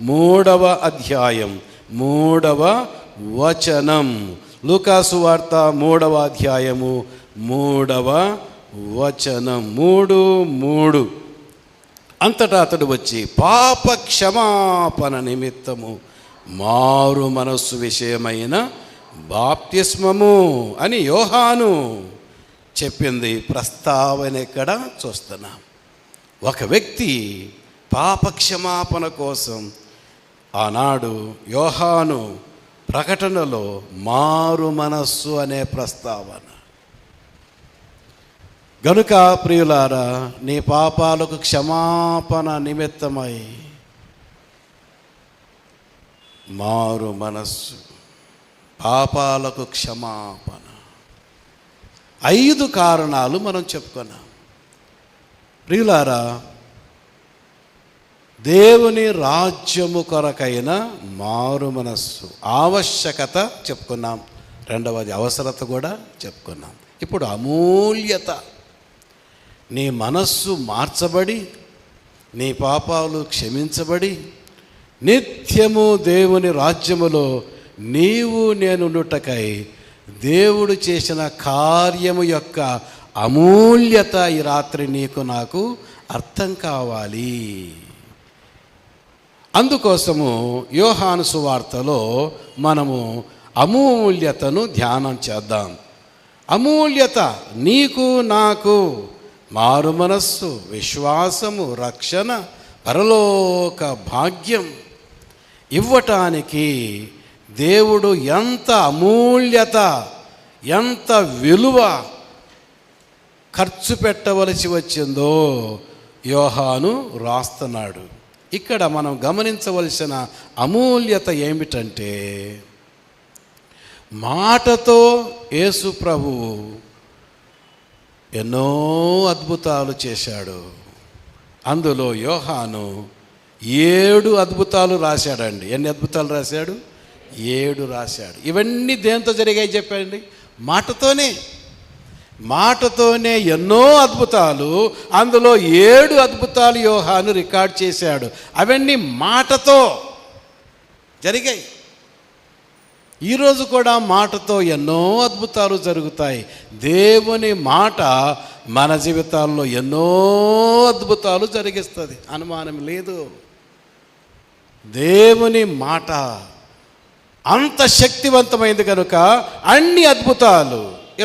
[SPEAKER 1] 3వ అధ్యాయం 3వ వచనం. లూకాసు వార్త 3వ అధ్యాయము 3వ వచనం. 3:3. అంతటా అతడు వచ్చి పాప క్షమాపణ నిమిత్తము మారు మనస్సు విషయమైన బాప్తిస్మము అని యోహాను చెప్పింది. ప్రస్తావన ఎక్కడ చూస్తున్నాం. ఒక వ్యక్తి పాపక్షమాపణ కోసం ఆనాడు యోహాను ప్రకటనలో మారు మనస్సు అనే ప్రస్తావన. గనుక ప్రియులారా, నీ పాపాలకు క్షమాపణ నిమిత్తమై మారు మనస్సు, పాపాలకు క్షమాపణ. 5 కారణాలు మనం చెప్పుకున్నాం. ప్రియులారా, దేవుని రాజ్యము కొరకైన మారు మనస్సు ఆవశ్యకత చెప్పుకున్నాం. రెండవది అవసరత కూడా చెప్పుకున్నాం. ఇప్పుడు అమూల్యత. నీ మనస్సు మార్చబడి, నీ పాపాలు క్షమించబడి, నిత్యము దేవుని రాజ్యములో నీవు నేనుండుటకై దేవుడు చేసిన కార్యము యొక్క అమూల్యత ఈ రాత్రి నీకు నాకు అర్థం కావాలి. అందుకోసము యోహాను సువార్తలో మనము అమూల్యతను ధ్యానం చేద్దాం. అమూల్యత నీకు నాకు మారు మనస్సు, విశ్వాసము, రక్షణ, పరలోక భాగ్యం ఇవ్వటానికి దేవుడు ఎంత అమూల్యత, ఎంత విలువ ఖర్చు పెట్టవలసి వచ్చిందో యోహాను రాస్తున్నాడు. ఇక్కడ మనం గమనించవలసిన అమూల్యత ఏమిటంటే, మాటతో యేసు ప్రభువు ఎన్నో అద్భుతాలు చేశాడు. అందులో యోహాను 7 అద్భుతాలు రాశాడండి. ఎన్ని అద్భుతాలు రాశాడు? 7 రాశాడు. ఇవన్నీ దేంతో జరిగాయి చెప్పండి? మాటతోనే ఎన్నో అద్భుతాలు. అందులో 7 అద్భుతాలు యోహాను రికార్డ్ చేశాడు. అవన్నీ మాటతో జరిగాయి. ఈరోజు కూడా మాటతో ఎన్నో అద్భుతాలు జరుగుతాయి. దేవుని మాట మన జీవితాల్లో ఎన్నో అద్భుతాలు జరిగిస్తుంది, అనుమానం లేదు. దేవుని మాట అంత శక్తివంతమైంది కనుక అన్ని అద్భుతాలు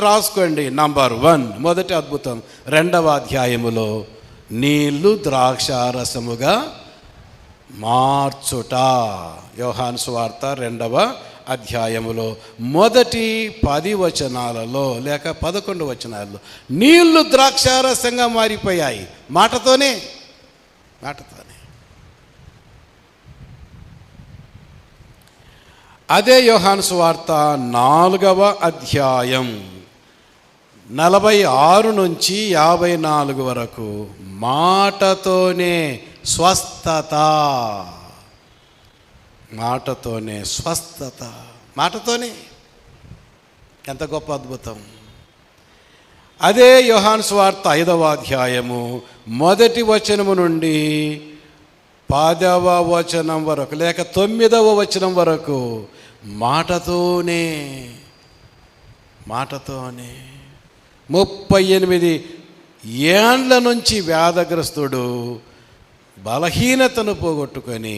[SPEAKER 1] రాసుకోండి. నంబర్ 1 మొదటి అద్భుతం 2వ అధ్యాయములో నీళ్లు ద్రాక్షారసముగా మార్చుట. యోహాను సువార్త 2వ అధ్యాయములో మొదటి 10 వచనాలలో లేక 11 వచనాలలో నీళ్లు ద్రాక్షారసంగా మారిపోయాయి. మాటతోనే. అదే యోహాను సువార్త 4వ అధ్యాయం 46 నుంచి 54 వరకు మాటతోనే స్వస్థత. మాటతోనే. ఎంత గొప్ప అద్భుతం. అదే యోహాను సువార్త 5వ అధ్యాయము మొదటి వచనము నుండి 10వ వచనం వరకు లేక 9వ వచనం వరకు మాటతోనే 38 ఏండ్ల నుంచి వ్యాధిగ్రస్తుడు బలహీనతను పోగొట్టుకొని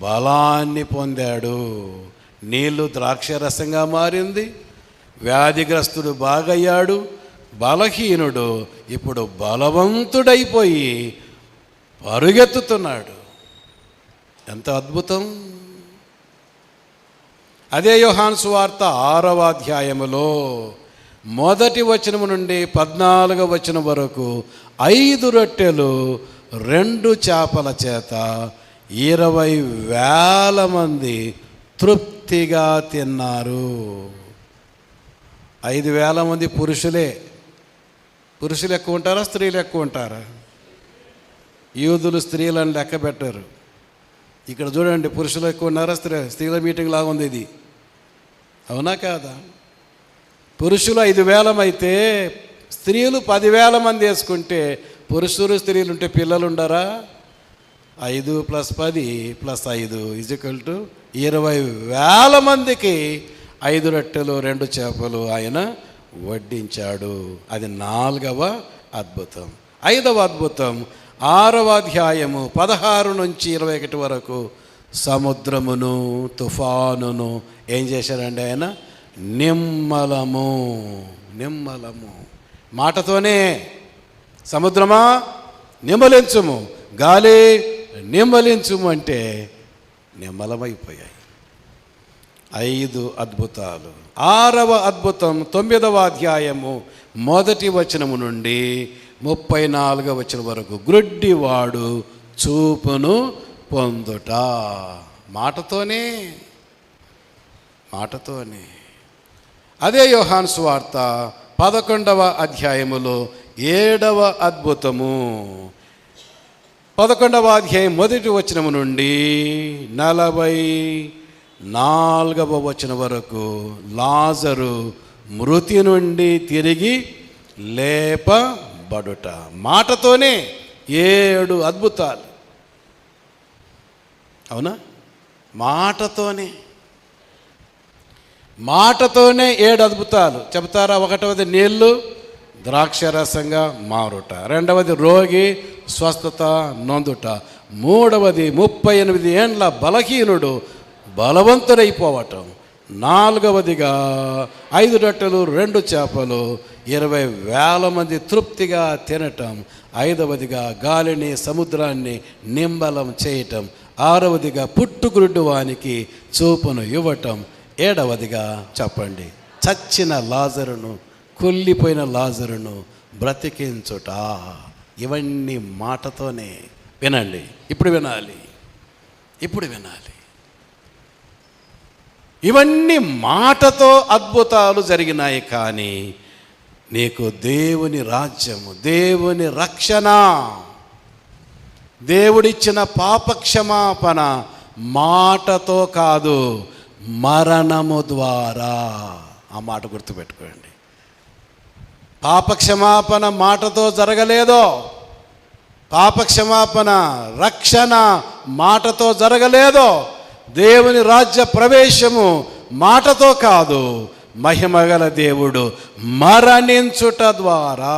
[SPEAKER 1] బలాన్ని పొందాడు. నీళ్లు ద్రాక్షరసంగా మారింది. వ్యాధిగ్రస్తుడు బాగయ్యాడు. బలహీనుడు ఇప్పుడు బలవంతుడైపోయి పరుగెత్తుతున్నాడు. ఎంత అద్భుతం. అదే యోహాను సువార్త 6వ అధ్యాయములో మొదటి వచనము నుండి 14వ వచనం వరకు 5 రొట్టెలు 2 చేపల చేత 20,000 మంది తృప్తిగా తిన్నారు. 5,000 మంది పురుషులు ఎక్కువ ఉంటారా, స్త్రీలు ఎక్కువ ఉంటారా? యూదులు స్త్రీలను లెక్క పెట్టారు. ఇక్కడ చూడండి, పురుషులు ఎక్కువ ఉన్నారా, స్త్రీల మీటింగ్ లాగా ఉంది ఇది. అవునా కాదా? పురుషులు 5,000 అయితే స్త్రీలు 10,000 మంది వేసుకుంటే, పురుషులు స్త్రీలు ఉంటే పిల్లలు ఉండరా? 5 + 10 + 5 = 20,000 మందికి 5 రొట్టెలు 2 చేపలు ఆయన వడ్డించాడు. అది 4వ అద్భుతం. 5వ అద్భుతం 6వ అధ్యాయము 16 నుంచి 21 వరకు సముద్రమును తుఫానును ఏం చేశారండి ఆయన? నిమ్మలము. మాటతోనే సముద్రమా నిమ్మలించుము, గాలి నిమ్మలించుము అంటే నిమ్మలమైపోయాయి. 5 అద్భుతాలు. 6వ అద్భుతం 9వ అధ్యాయము మొదటి వచనము నుండి 34వ వచనం వరకు గ్రుడ్డివాడు చూపును పొందుట. మాటతోనే. అదే యోహాను సువార్త 11వ అధ్యాయములో 7వ అద్భుతము 11వ అధ్యాయం 1వ వచనం నుండి 44వ వచనం వరకు లాజరు మృతి నుండి తిరిగి లేపబడుట. మాటతోనే 7 అద్భుతాలు. అవునా? మాటతోనే 7 అద్భుతాలు చెబుతారా? 1వది నీళ్లు ద్రాక్షరసంగా మారుట, 2వది రోగి స్వస్థత నొందుట, 3వది 38 ఏండ్ల బలహీనుడు బలవంతుడైపోవటం, 4వదిగా 5 రొట్టెలు 2 చేపలు 20,000 మంది తృప్తిగా తినటం, 5వదిగా గాలిని సముద్రాన్ని నింబలం చేయటం, 6వదిగా పుట్టుగురుడ్డు వానికి చూపును ఇవ్వటం, 7వదిగా చెప్పండి చచ్చిన లాజరును, కుళ్ళిపోయిన లాజరును బ్రతికించుట. ఇవన్నీ మాటతోనే. వినండి, ఇప్పుడు వినాలి. ఇవన్నీ మాటతో అద్భుతాలు జరిగినాయి. కానీ నీకు దేవుని రాజ్యము, దేవుని రక్షణ, దేవుడిచ్చిన పాపక్షమాపణ మాటతో కాదు, మరణము ద్వారా. ఆ మాట గుర్తుపెట్టుకోండి. పాపక్షమాపణ మాటతో జరగలేదో, పాపక్షమాపణ రక్షణ మాటతో జరగలేదో, దేవుని రాజ్య ప్రవేశము మాటతో కాదు, మహిమగల దేవుడు మరణించుట ద్వారా.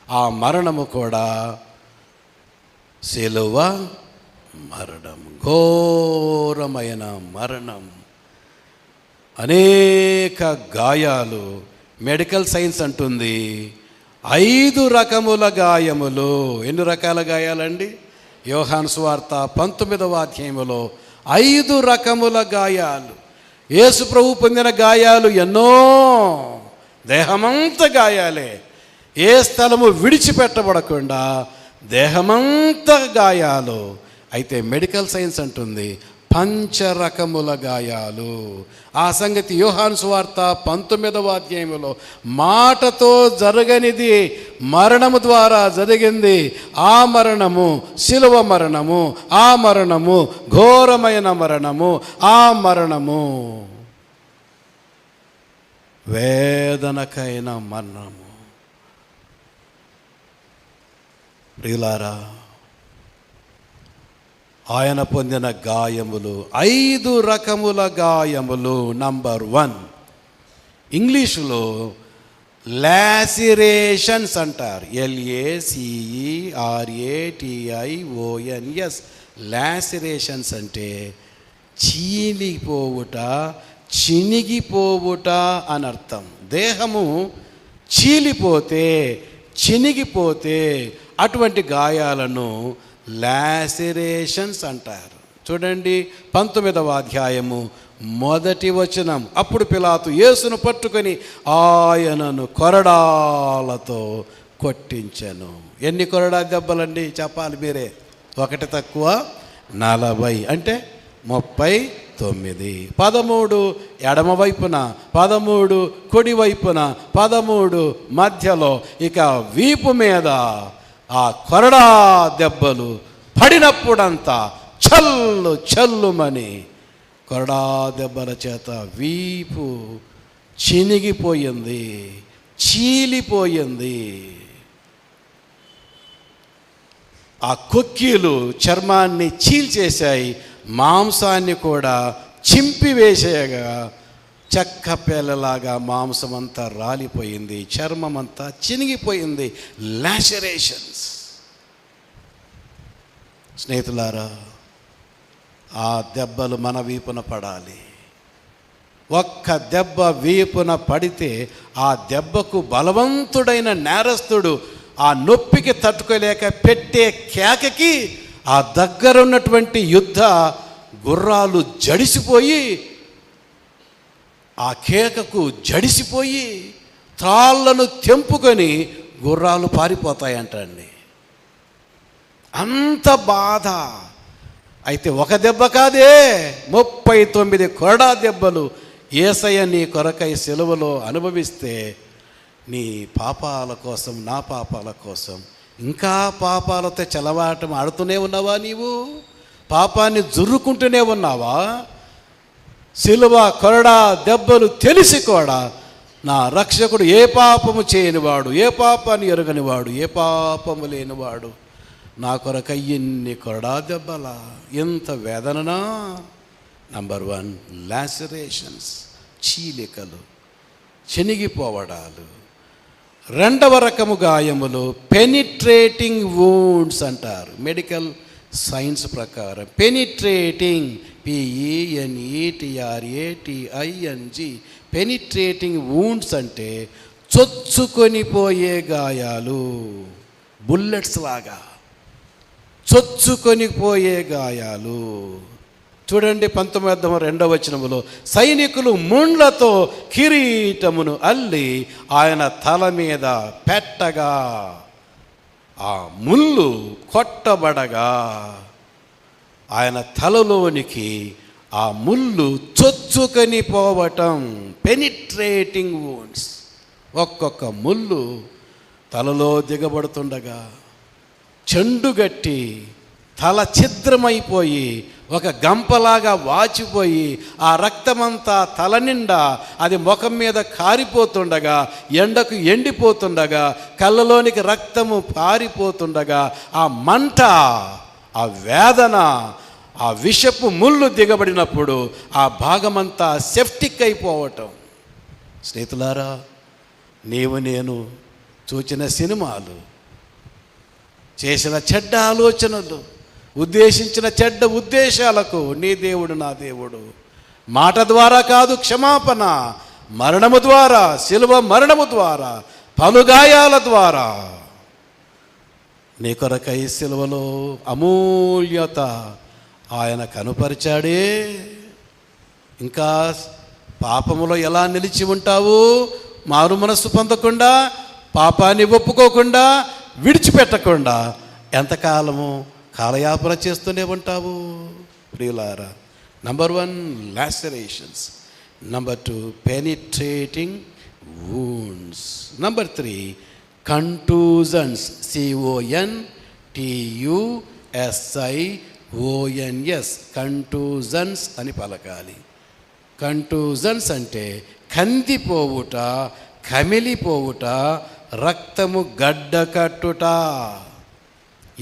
[SPEAKER 1] ఆ మరణము కూడా సిలువ మరణం, ఘోరమైన మరణం, అనేక గాయాలు. మెడికల్ సైన్స్ అంటుంది 5 రకముల గాయములు. ఎన్ని రకాల గాయాలండి? యోహాను సువార్త 19వ అధ్యాయములో 5 రకముల గాయాలు. యేసు ప్రభు పొందిన గాయాలు ఎన్నో, దేహమంతా గాయాలే. ఏ స్థలము విడిచిపెట్టబడకుండా దేహమంతా గాయాలు. అయితే మెడికల్ సైన్స్ అంటుంది 5 రకముల గాయాలు. ఆ సంగతి యోహాను సువార్త 19వ అధ్యాయములో మాటతో జరగనిది మరణము ద్వారా జరిగింది. ఆ మరణము శిలువ మరణము, ఆ మరణము ఘోరమైన మరణము, ఆ మరణము వేదనకైన మరణము. ప్రియులారా, ఆయన పొందిన గాయములు 5 రకముల గాయములు. నంబర్ 1, ఇంగ్లీషులో లాసిరేషన్స్ అంటారు. LACERATIONS. లాసిరేషన్స్ అంటే చీలిపోవుట, చినిగిపోవుట అని అర్థం. దేహము చీలిపోతే, చినిగిపోతే అటువంటి గాయాలను లాసిరేషన్స్ అంటారు. చూడండి 19వ అధ్యాయము 1వ వచనం. అప్పుడు పిలాతు యేసును పట్టుకొని ఆయనను కొరడాలతో కొట్టించెను. ఎన్ని కొరడా దెబ్బలండి చెప్పాలి మీరే? 1 తక్కువ 40 అంటే 39. 13 ఎడమ వైపున, 13 కుడి వైపున, 13 మధ్యలో. ఇక వీపు మీద ఆ కొరడా దెబ్బలు పడినప్పుడంతా చల్లు చల్లుమని కొరడా దెబ్బల చేత వీపు చినిగిపోయింది, చీలిపోయింది. ఆ కొక్కీలు చర్మాన్ని చీల్చేశాయి, మాంసాన్ని కూడా చింపివేసేయగా చెక్క పేలలాగా మాంసమంతా రాలిపోయింది, చర్మమంతా చినిగిపోయింది. లాసరేషన్స్. స్నేహితులారా, ఆ దెబ్బలు మన వీపున పడాలి. ఒక్క దెబ్బ వీపున పడితే ఆ దెబ్బకు బలవంతుడైన నేరస్తుడు ఆ నొప్పికి తట్టుకోలేక పెట్టే కేకకి ఆ దగ్గరున్నటువంటి యుద్ధ గుర్రాలు జడిసిపోయి, ఆ కేకకు జడిసిపోయి త్రాళ్లను తెంపుకొని గుర్రాలు పారిపోతాయంటండి. అంత బాధ. అయితే ఒక దెబ్బ కాదే, 39 కొరడా దెబ్బలు యేసయ్య నీ కొరకై సిలువలో అనుభవిస్తే నీ పాపాల కోసం, నా పాపాల కోసం ఇంకా పాపాలతో చెలవాటం ఆడుతూనే ఉన్నావా? నీవు పాపాన్ని జుర్రుకుంటూనే ఉన్నావా? సిలువ కొరడా దెబ్బలు తెలిసి కూడా నా రక్షకుడు ఏ పాపము చేయనివాడు, ఏ పాపాన్ని ఎరగనివాడు, ఏ పాపము లేనివాడు నా కొరకై ఎన్ని కొరడా దెబ్బలా, ఎంత వేదననా. నంబర్ 1 లాసరేషన్స్, చీలికలు, చెనిగిపోవడాలు. రెండవ రకము గాయములు పెనిట్రేటింగ్ వూండ్స్ అంటారు. మెడికల్ సైన్స్ ప్రకారం పెనిట్రేటింగ్, PENETRATING, పెనిట్రేటింగ్ వూండ్స్ అంటే చొచ్చుకొని పోయే గాయాలు, బుల్లెట్స్ లాగా చొచ్చుకొని పోయే గాయాలు. చూడండి 19:2 సైనికులు ముండ్లతో కిరీటమును అల్లి ఆయన తల మీద పెట్టగా ఆ ముళ్ళు కొట్టబడగా ఆయన తలలోనికి ఆ ముళ్ళు చొచ్చుకొని పోవటం. Penetrating wounds. ఒక్కొక్క ముళ్ళు తలలో దిగబడుతుండగా చెండుగట్టి తల ఛిద్రమైపోయి ఒక గంపలాగా వాచిపోయి ఆ రక్తమంతా తల నిండా అది ముఖం మీద కారిపోతుండగా, ఎండకు ఎండిపోతుండగా, కళ్ళలోనికి రక్తము పారిపోతుండగా ఆ మంట, ఆ వేదన, ఆ విషపు ముళ్ళు దిగబడినప్పుడు ఆ భాగమంతా సెప్టిక్ అయిపోవటం. స్నేహితులారా, నీవు నేను చూచిన సినిమాలు, చేసిన చెడ్డ ఆలోచనలు, ఉద్దేశించిన చెడ్డ ఉద్దేశాలకు నీ దేవుడు నా దేవుడు మాట ద్వారా కాదు, క్షమాపణ మరణము ద్వారా, శిలువ మరణము ద్వారా, పలుగాయాల ద్వారా నీ కొరకై శిలువలో అమూల్యత ఆయన కనుపరిచాడే. ఇంకా పాపములో ఎలా నిలిచి ఉంటావు? మారు మనస్సు పొందకుండా, పాపాన్ని ఒప్పుకోకుండా, విడిచిపెట్టకుండా ఎంతకాలము కాలయాపన చేస్తూనే ఉంటావు? ప్రియులారా, number 1 lacerations, number 2 penetrating wounds, number 3 contusions, CONTUSIONS, contusions అని పలకాలి. కంటూజన్స్ అంటే కందిపోవుట, కమిలిపోవుట, రక్తము గడ్డకట్టుట.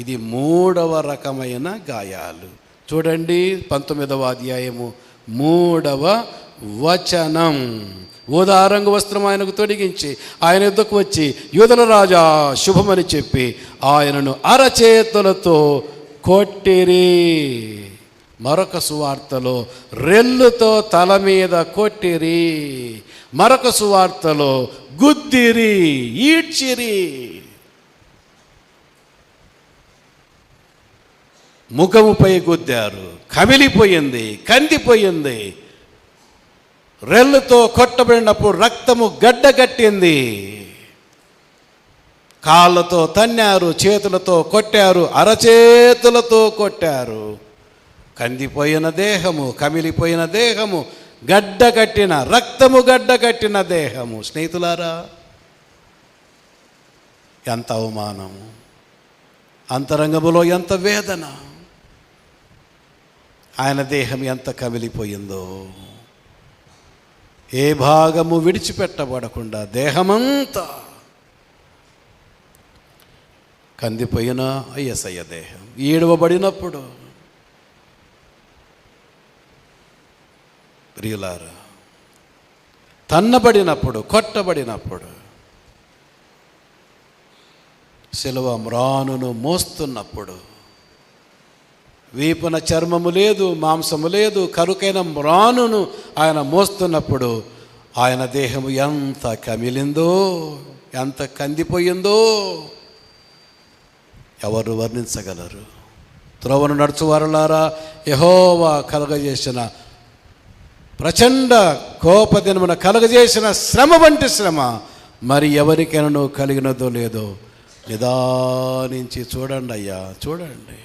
[SPEAKER 1] ఇది 3వ రకమైన గాయాలు. చూడండి 19:3 ఊదారంగు వస్త్రం ఆయనకు తొడిగించి ఆయన యుద్ధకు వచ్చి యూదుల రాజా శుభమని చెప్పి ఆయనను అరచేతులతో కొట్టిరి. మరొక సువార్తలో రెల్లుతో తల మీద కొట్టిరి. మరొక సువార్తలో గుద్దిరి, ఈడ్చిరి. ముఖముపై గుద్దారు, కమిలిపోయింది, కందిపోయింది. రెల్లుతో కొట్టబడినప్పుడు రక్తము గడ్డగట్టింది. కాళ్ళతో తన్నారు, చేతులతో కొట్టారు, అరచేతులతో కొట్టారు. కందిపోయిన దేహము, కమిలిపోయిన దేహము, గడ్డగట్టిన రక్తము, గడ్డగట్టిన దేహము. స్నేహితులారా, ఎంత అవమానము, అంతరంగములో ఎంత వేదన, ఆయన దేహం ఎంత కమిలిపోయిందో. ఏ భాగము విడిచిపెట్టబడకుండా దేహమంతా కందిపోయిన యేసయ్య దేహం ఈడవబడినప్పుడు, ప్రియులారా, తన్నబడినప్పుడు, కొట్టబడినప్పుడు, శిలువ మ్రానును మోస్తున్నప్పుడు, వీపున చర్మము లేదు, మాంసము లేదు, కరుకైన మ్రానును ఆయన మోస్తున్నప్పుడు ఆయన దేహము ఎంత కమిలిందో, ఎంత కందిపోయిందో ఎవరు వర్ణించగలరు? త్రోవను నడుచువారులారా, యెహోవా కలుగజేసిన ప్రచండ కోపదినమున కలుగజేసిన శ్రమ వంటి శ్రమ మరి ఎవరికైనా కలిగినదో లేదో నిదానించి చూడండి అయ్యా, చూడండి.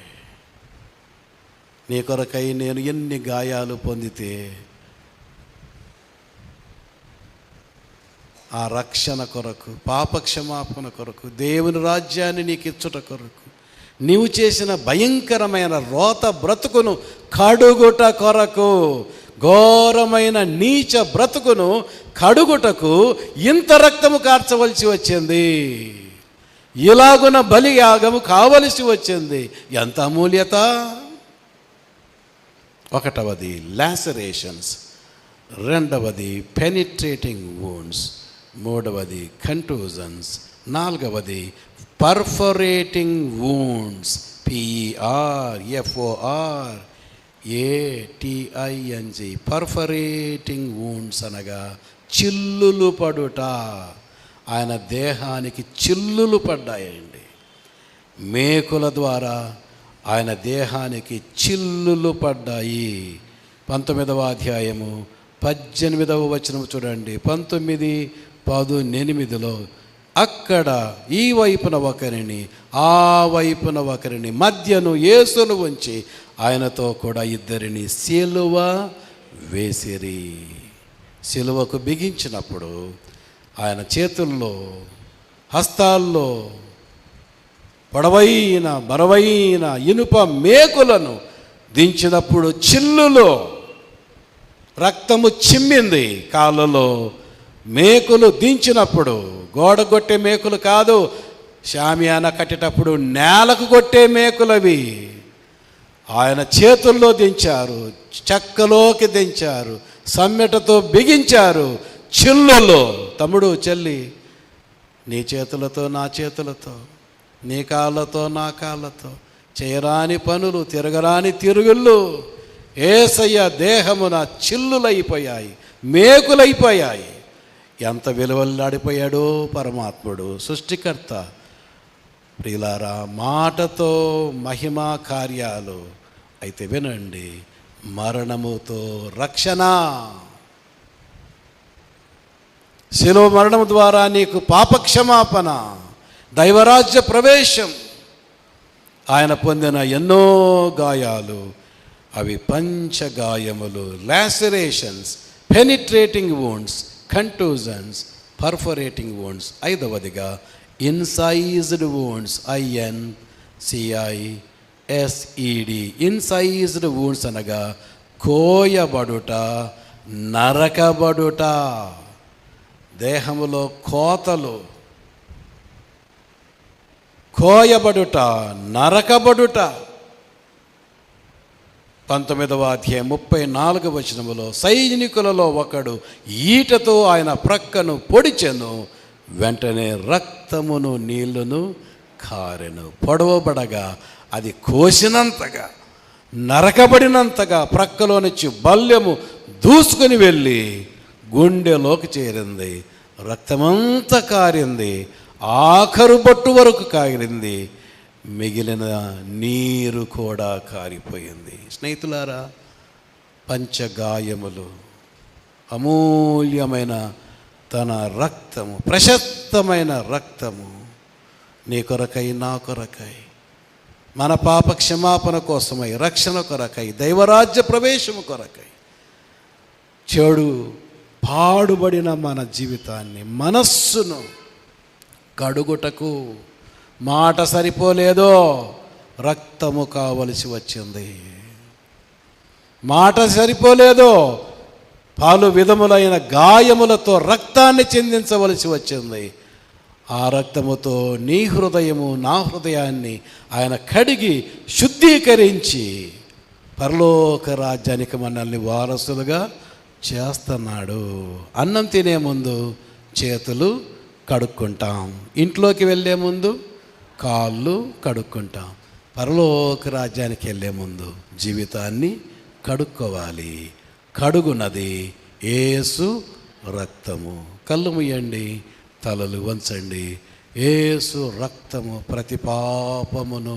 [SPEAKER 1] నీ కొరకై నేను ఎన్ని గాయాలు పొందితే ఆ రక్షణ కొరకు, పాపక్షమాపణ కొరకు, దేవుని రాజ్యాన్ని నీకు ఇచ్చుట కొరకు, నీవు చేసిన భయంకరమైన రోత బ్రతుకును కడుగుట కొరకు, ఘోరమైన నీచ బ్రతుకును కడుగుటకు ఇంత రక్తము కార్చవలసి వచ్చింది. ఇలాగున బలి యాగము కావలసి వచ్చింది. ఎంత అమూల్యత! ఒకటవది లాసరేషన్స్, రెండవది పెనిట్రేటింగ్ వూండ్స్, మూడవది కంటూజన్స్, నాలుగవది పర్ఫొరేటింగ్ వూండ్స్, PERFORATING, పర్ఫొరేటింగ్ వూండ్స్ అనగా చిల్లులు పడుట. ఆయన దేహానికి చిల్లులు పడ్డాయండి. మేకుల ద్వారా ఆయన దేహానికి చిల్లులు పడ్డాయి. 19వ అధ్యాయము 18వ వచనం చూడండి. 19:18 అక్కడ ఈ వైపున ఒకరిని, ఆ వైపున ఒకరిని, మధ్యను యేసును ఉంచి ఆయనతో కూడా ఇద్దరిని సిలువ వేసిరి. సిలువకు బిగించినప్పుడు ఆయన చేతుల్లో, హస్తాల్లో పొడవైన బరువైన ఇనుప మేకులను దించినప్పుడు చిల్లులో రక్తము చిమ్మింది. కాళ్ళలో మేకులు దించినప్పుడు, గోడ కొట్టే మేకులు కాదు, షామియానా కట్టేటప్పుడు నేలకు కొట్టే మేకులవి. ఆయన చేతుల్లో దించారు, చెక్కలోకి దించారు, సమ్మెటతో బిగించారు. చిల్లులో, తమ్ముడు చెల్లి, నీ చేతులతో నా చేతులతో, నీ కాళ్ళతో నా కాళ్ళతో చేయరాని పనులు, తిరగరాని తిరుగుళ్ళు యేసయ్య దేహమున చిల్లులైపోయాయి, మేకులైపోయాయి. ఎంత విలువల్లాడిపోయాడో పరమాత్ముడు, సృష్టికర్త. ప్రియులారా, మాటతో మహిమా కార్యాలు. అయితే వినండి, మరణముతో రక్షణ. శిలువ మరణము ద్వారా నీకు పాపక్షమాపణ, దైవరాజ్య ప్రవేశం. ఆయన పొందిన ఎన్నో గాయాలు, అవి పంచగాయములు, lacerations, penetrating wounds, contusions, perforating wounds. ఐదవదిగా incised wounds, INCISED. Incised wounds అనగా కోయబడుట, నరకబడుట. దేహములో కోతలు, కోయబడుట, నరకబడుట. 19వ అధ్యాయం 34వ వచనములో సైనికులలో ఒకడు ఈటతో ఆయన ప్రక్కను పొడిచెను, వెంటనే రక్తమును నీళ్లును కారెను. పొడవబడగా అది కోసినంతగా, నరకబడినంతగా ప్రక్కలో నుంచి బల్యము దూసుకుని వెళ్ళి గుండెలోకి చేరింది. రక్తమంతా కారింది, ఆఖరు బొట్టు వరకు కారింది, మిగిలిన నీరు కూడా కారిపోయింది. స్నేహితులారా, పంచగాయములు, అమూల్యమైన తన రక్తము, ప్రశస్తమైన రక్తము నీ కొరకై, నా కొరకై, మన పాప క్షమాపణ కోసమై, రక్షణ కొరకై, దైవరాజ్య ప్రవేశము కొరకై, చెడు పాడుబడిన మన జీవితాన్ని, మనస్సును కడుగుటకు మాట సరిపోలేదో రక్తము కావలసి వచ్చింది. మాట సరిపోలేదో పలు విధములైన గాయములతో రక్తాన్ని చిందించవలసి వచ్చింది. ఆ రక్తముతో నీ హృదయము, నా హృదయాన్ని ఆయన కడిగి శుద్ధీకరించి పరలోక రాజ్యానికి మనల్ని వారసులుగా చేస్తున్నాడు. అన్నం తినే ముందు చేతులు కడుక్కుంటాం, ఇంట్లోకి వెళ్ళే ముందు కాళ్ళు కడుక్కుంటాం, పరలోక రాజ్యానికి వెళ్ళే ముందు జీవితాన్ని కడుక్కోవాలి. కడుగునది యేసు రక్తము. కళ్ళు ముయ్యండి, తలలు వంచండి. యేసు రక్తము ప్రతి పాపమును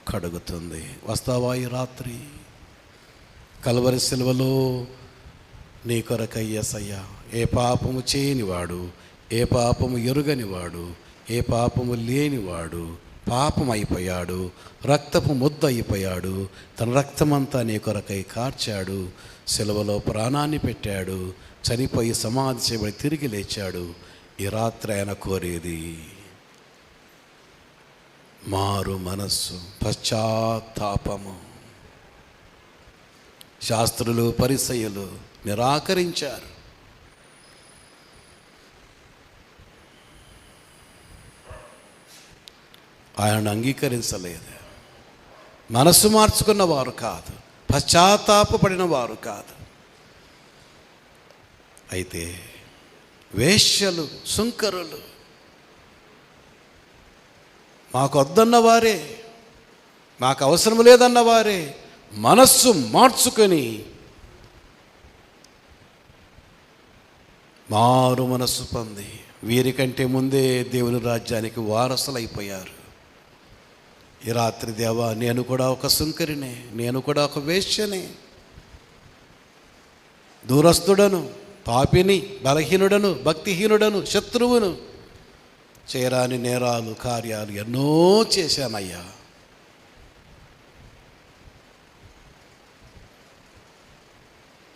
[SPEAKER 1] కడుగుతుంది. వస్తావా ఈ రాత్రి? కల్వరి సిలువలో నీ కొరకై యేసయ్య ఏ పాపము చేయనివాడు, ఏ పాపము ఎరుగనివాడు, ఏ పాపము లేనివాడు పాపం అయిపోయాడు, రక్తపు ముద్ద అయిపోయాడు. తన రక్తమంతా నీ కొరకై కార్చాడు, సిలువలో ప్రాణాన్ని పెట్టాడు, చనిపోయి సమాధి చేయబడి తిరిగి లేచాడు. ఈ రాత్రి ఆయన కోరేది మారు మనస్సు, పశ్చాత్తాపము. శాస్త్రులు పరిసయ్యులు నిరాకరించారు. ఆయనను అంగీకరించలేదు. మనస్సు మార్చుకున్న వారు కాదు, పశ్చాత్తాపపడిన వారు కాదు. అయితే వేశ్యలు, సుంకరులు మాకు వద్దన్న వారే, మాకు అవసరం లేదన్న వారే మనస్సు మార్చుకొని మారు మనస్సు పొంది వీరికంటే ముందే దేవుని రాజ్యానికి వారసులైపోయారు. ఈ రాత్రి దేవా, నేను కూడా ఒక సుంకరినే, నేను కూడా ఒక వేశ్యనే, దూరస్తుడను, పాపిని, బలహీనుడను, భక్తిహీనుడను, శత్రువును, చేయరాని నేరాలు, కార్యాలు ఎన్నో చేశానయ్యా.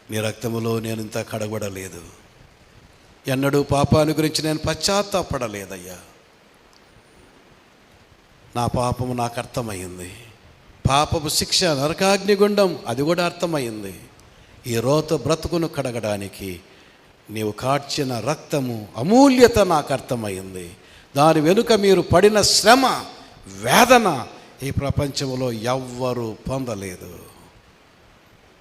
[SPEAKER 1] నీ రక్తములో నేను ఇంత కడగబడలేదు. ఎన్నడూ పాపాన్ని గురించి నేను పశ్చాత్తాపడలేదయ్యా. నా పాపము నాకు అర్థమైంది. పాపపు శిక్ష నరకాగ్నిగుండం, అది కూడా అర్థమైంది. ఈ రోత బ్రతుకును కడగడానికి నీవు కార్చిన రక్తము అమూల్యత నాకు అర్థమైంది. దాని వెనుక మీరు పడిన శ్రమ, వేదన ఈ ప్రపంచంలో ఎవ్వరూ పొందలేదు.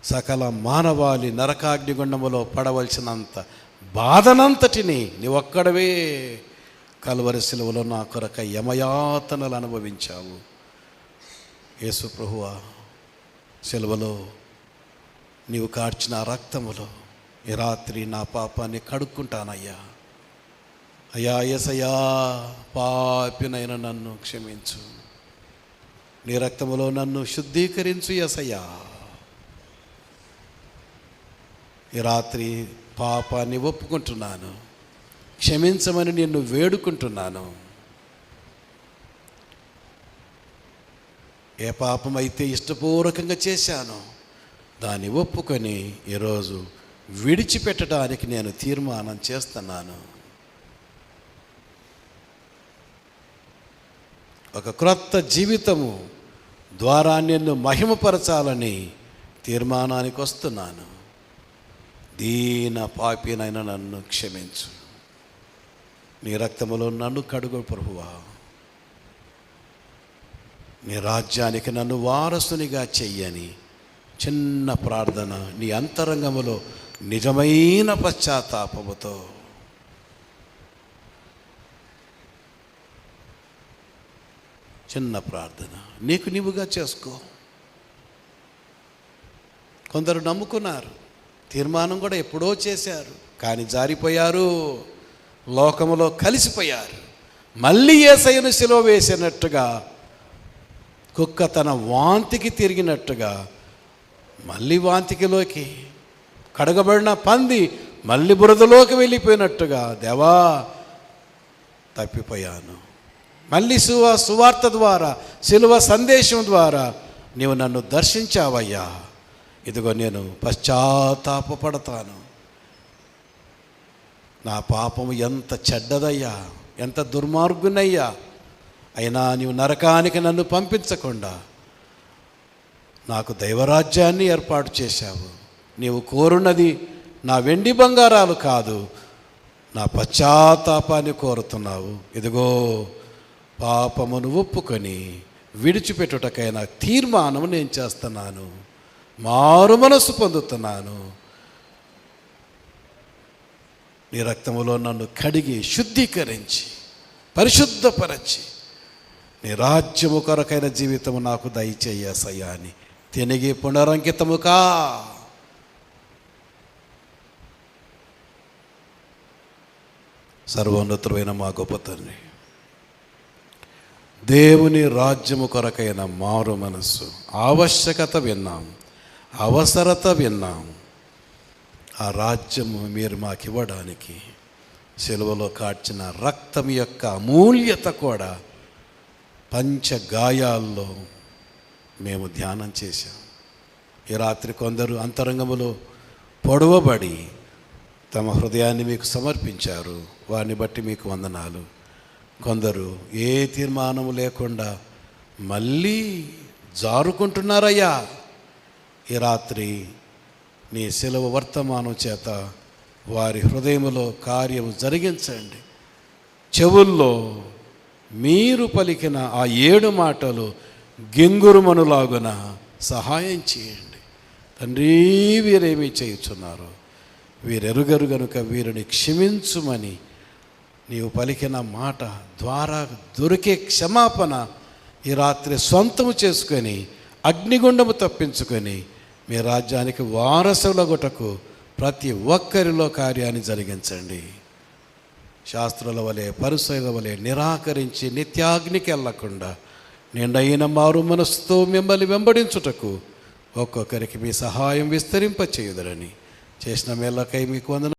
[SPEAKER 1] సకల మానవాళి నరకాగ్నిగుండములో పడవలసినంత బాధనంతటిని నీవొక్కడవే కల్వరి శిలువలో నా కొరక యమయాతనలు అనుభవించావు. యేసు ప్రభువా, శిలువలో నీవు కార్చిన రక్తములో ఈ రాత్రి నా పాపాన్ని కడుక్కుంటానయ్యా. అయ్యా యేసయ్యా, పాపినైన నన్ను క్షమించు. నీ రక్తములో నన్ను శుద్ధీకరించు యేసయ్యా. ఈ రాత్రి పాపాన్ని ఒప్పుకుంటున్నాను, క్షమించమని నిన్ను వేడుకుంటున్నాను. ఏ పాపమైతే ఇష్టపూర్వకంగా చేశానో దాన్ని ఒప్పుకొని ఈరోజు విడిచిపెట్టడానికి నేను తీర్మానం చేస్తున్నాను. ఒక క్రొత్త జీవితము ద్వారా నిన్ను మహిమపరచాలని తీర్మానానికి వస్తున్నాను. దీన పాపినైనా నన్ను క్షమించు. నీ రక్తములో నన్ను కడుగు ప్రభువా. నీ రాజ్యానికి నన్ను వారసునిగా చెయ్యని చిన్న ప్రార్థన నీ అంతరంగములో నిజమైన పశ్చాత్తాపముతో చిన్న ప్రార్థన నీకు నీవుగా చేసుకో. కొందరు నమ్ముకున్నారు, తీర్మానం కూడా ఎప్పుడో చేశారు, కానీ జారిపోయారు, లోకములో కలిసిపోయారు. మళ్ళీ యేసయ్యను సిలువ వేసినట్టుగా, కుక్క తన వాంతికి తిరిగినట్టుగా మళ్ళీ వాంతికిలోకి, కడగబడిన పంది మళ్ళీ బురదలోకి వెళ్ళిపోయినట్టుగా, దేవా తప్పిపోయాను. మళ్ళీ సువార్త ద్వారా, సిలువ సందేశం ద్వారా నీవు నన్ను దర్శించావయ్యా. ఇదిగో నేను పశ్చాత్తాపపడతాను. నా పాపము ఎంత చెడ్డదయ్యా, ఎంత దుర్మార్గునయ్యా. అయినా నీవు నరకానికి నన్ను పంపించకుండా నాకు దైవరాజ్యాన్ని ఏర్పాటు చేశావు. నీవు కోరున్నది నా వెండి బంగారాలు కాదు, నా పశ్చాత్తాపాన్ని కోరుతున్నావు. ఇదిగో పాపమును ఒప్పుకొని విడిచిపెట్టుటకైనా తీర్మానం నేను చేస్తున్నాను. మారు మనసు పొందుతున్నాను. నీ రక్తములో నన్ను కడిగి శుద్ధీకరించి పరిశుద్ధపరచి నీ రాజ్యము కొరకైన జీవితము నాకు దయచేయసయ్యా అని తిరిగి పునరంకితముకా. సర్వోన్నతుడైన మా గొప్ప తండ్రి, దేవుని రాజ్యము కొరకైన మారు మనస్సు ఆవశ్యకత విన్నాం, అవసరత విన్నాం. ఆ రాజ్యము మీరు మాకు ఇవ్వడానికి సిలువలో కార్చిన రక్తం యొక్క అమూల్యత కూడా పంచగాయాల్లో మేము ధ్యానం చేశాం. ఈ రాత్రి కొందరు అంతరంగములో పొడవబడి తమ హృదయాన్ని మీకు సమర్పించారు. వారిని బట్టి మీకు వందనాలు. కొందరు ఏ తీర్మానము లేకుండా మళ్ళీ జారుకుంటున్నారయ్యా. ఈ రాత్రి నీ సెలవ వర్తమానం చేత వారి హృదయములో కార్యము జరిగించండి. చెవుల్లో మీరు పలికిన ఆ 7 మాటలు గింగురుమనులాగున సహాయం చేయండి తండ్రి. వీరేమీ చేయుచున్నారు వీరెరుగరు గనుక వీరిని క్షమించుమని నీవు పలికిన మాట ద్వారా దొరికే క్షమాపణ ఈ రాత్రి సొంతము చేసుకొని అగ్నిగుండము తప్పించుకొని మీ రాజ్యానికి వారసులగుటకు ప్రతి ఒక్కరిలో కార్యాన్ని జరిగించండి. శాస్త్రుల వలె పరిసయ్యుల వలె నిరాకరించి నిత్యాగ్నికి వెళ్ళకుండా నిండైన మారు మనసుతో మిమ్మల్ని వెంబడించుటకు ఒక్కొక్కరికి మీ సహాయం విస్తరింపచేయుదరని చేసిన మేళ్ళకై మీకు వందనాలు.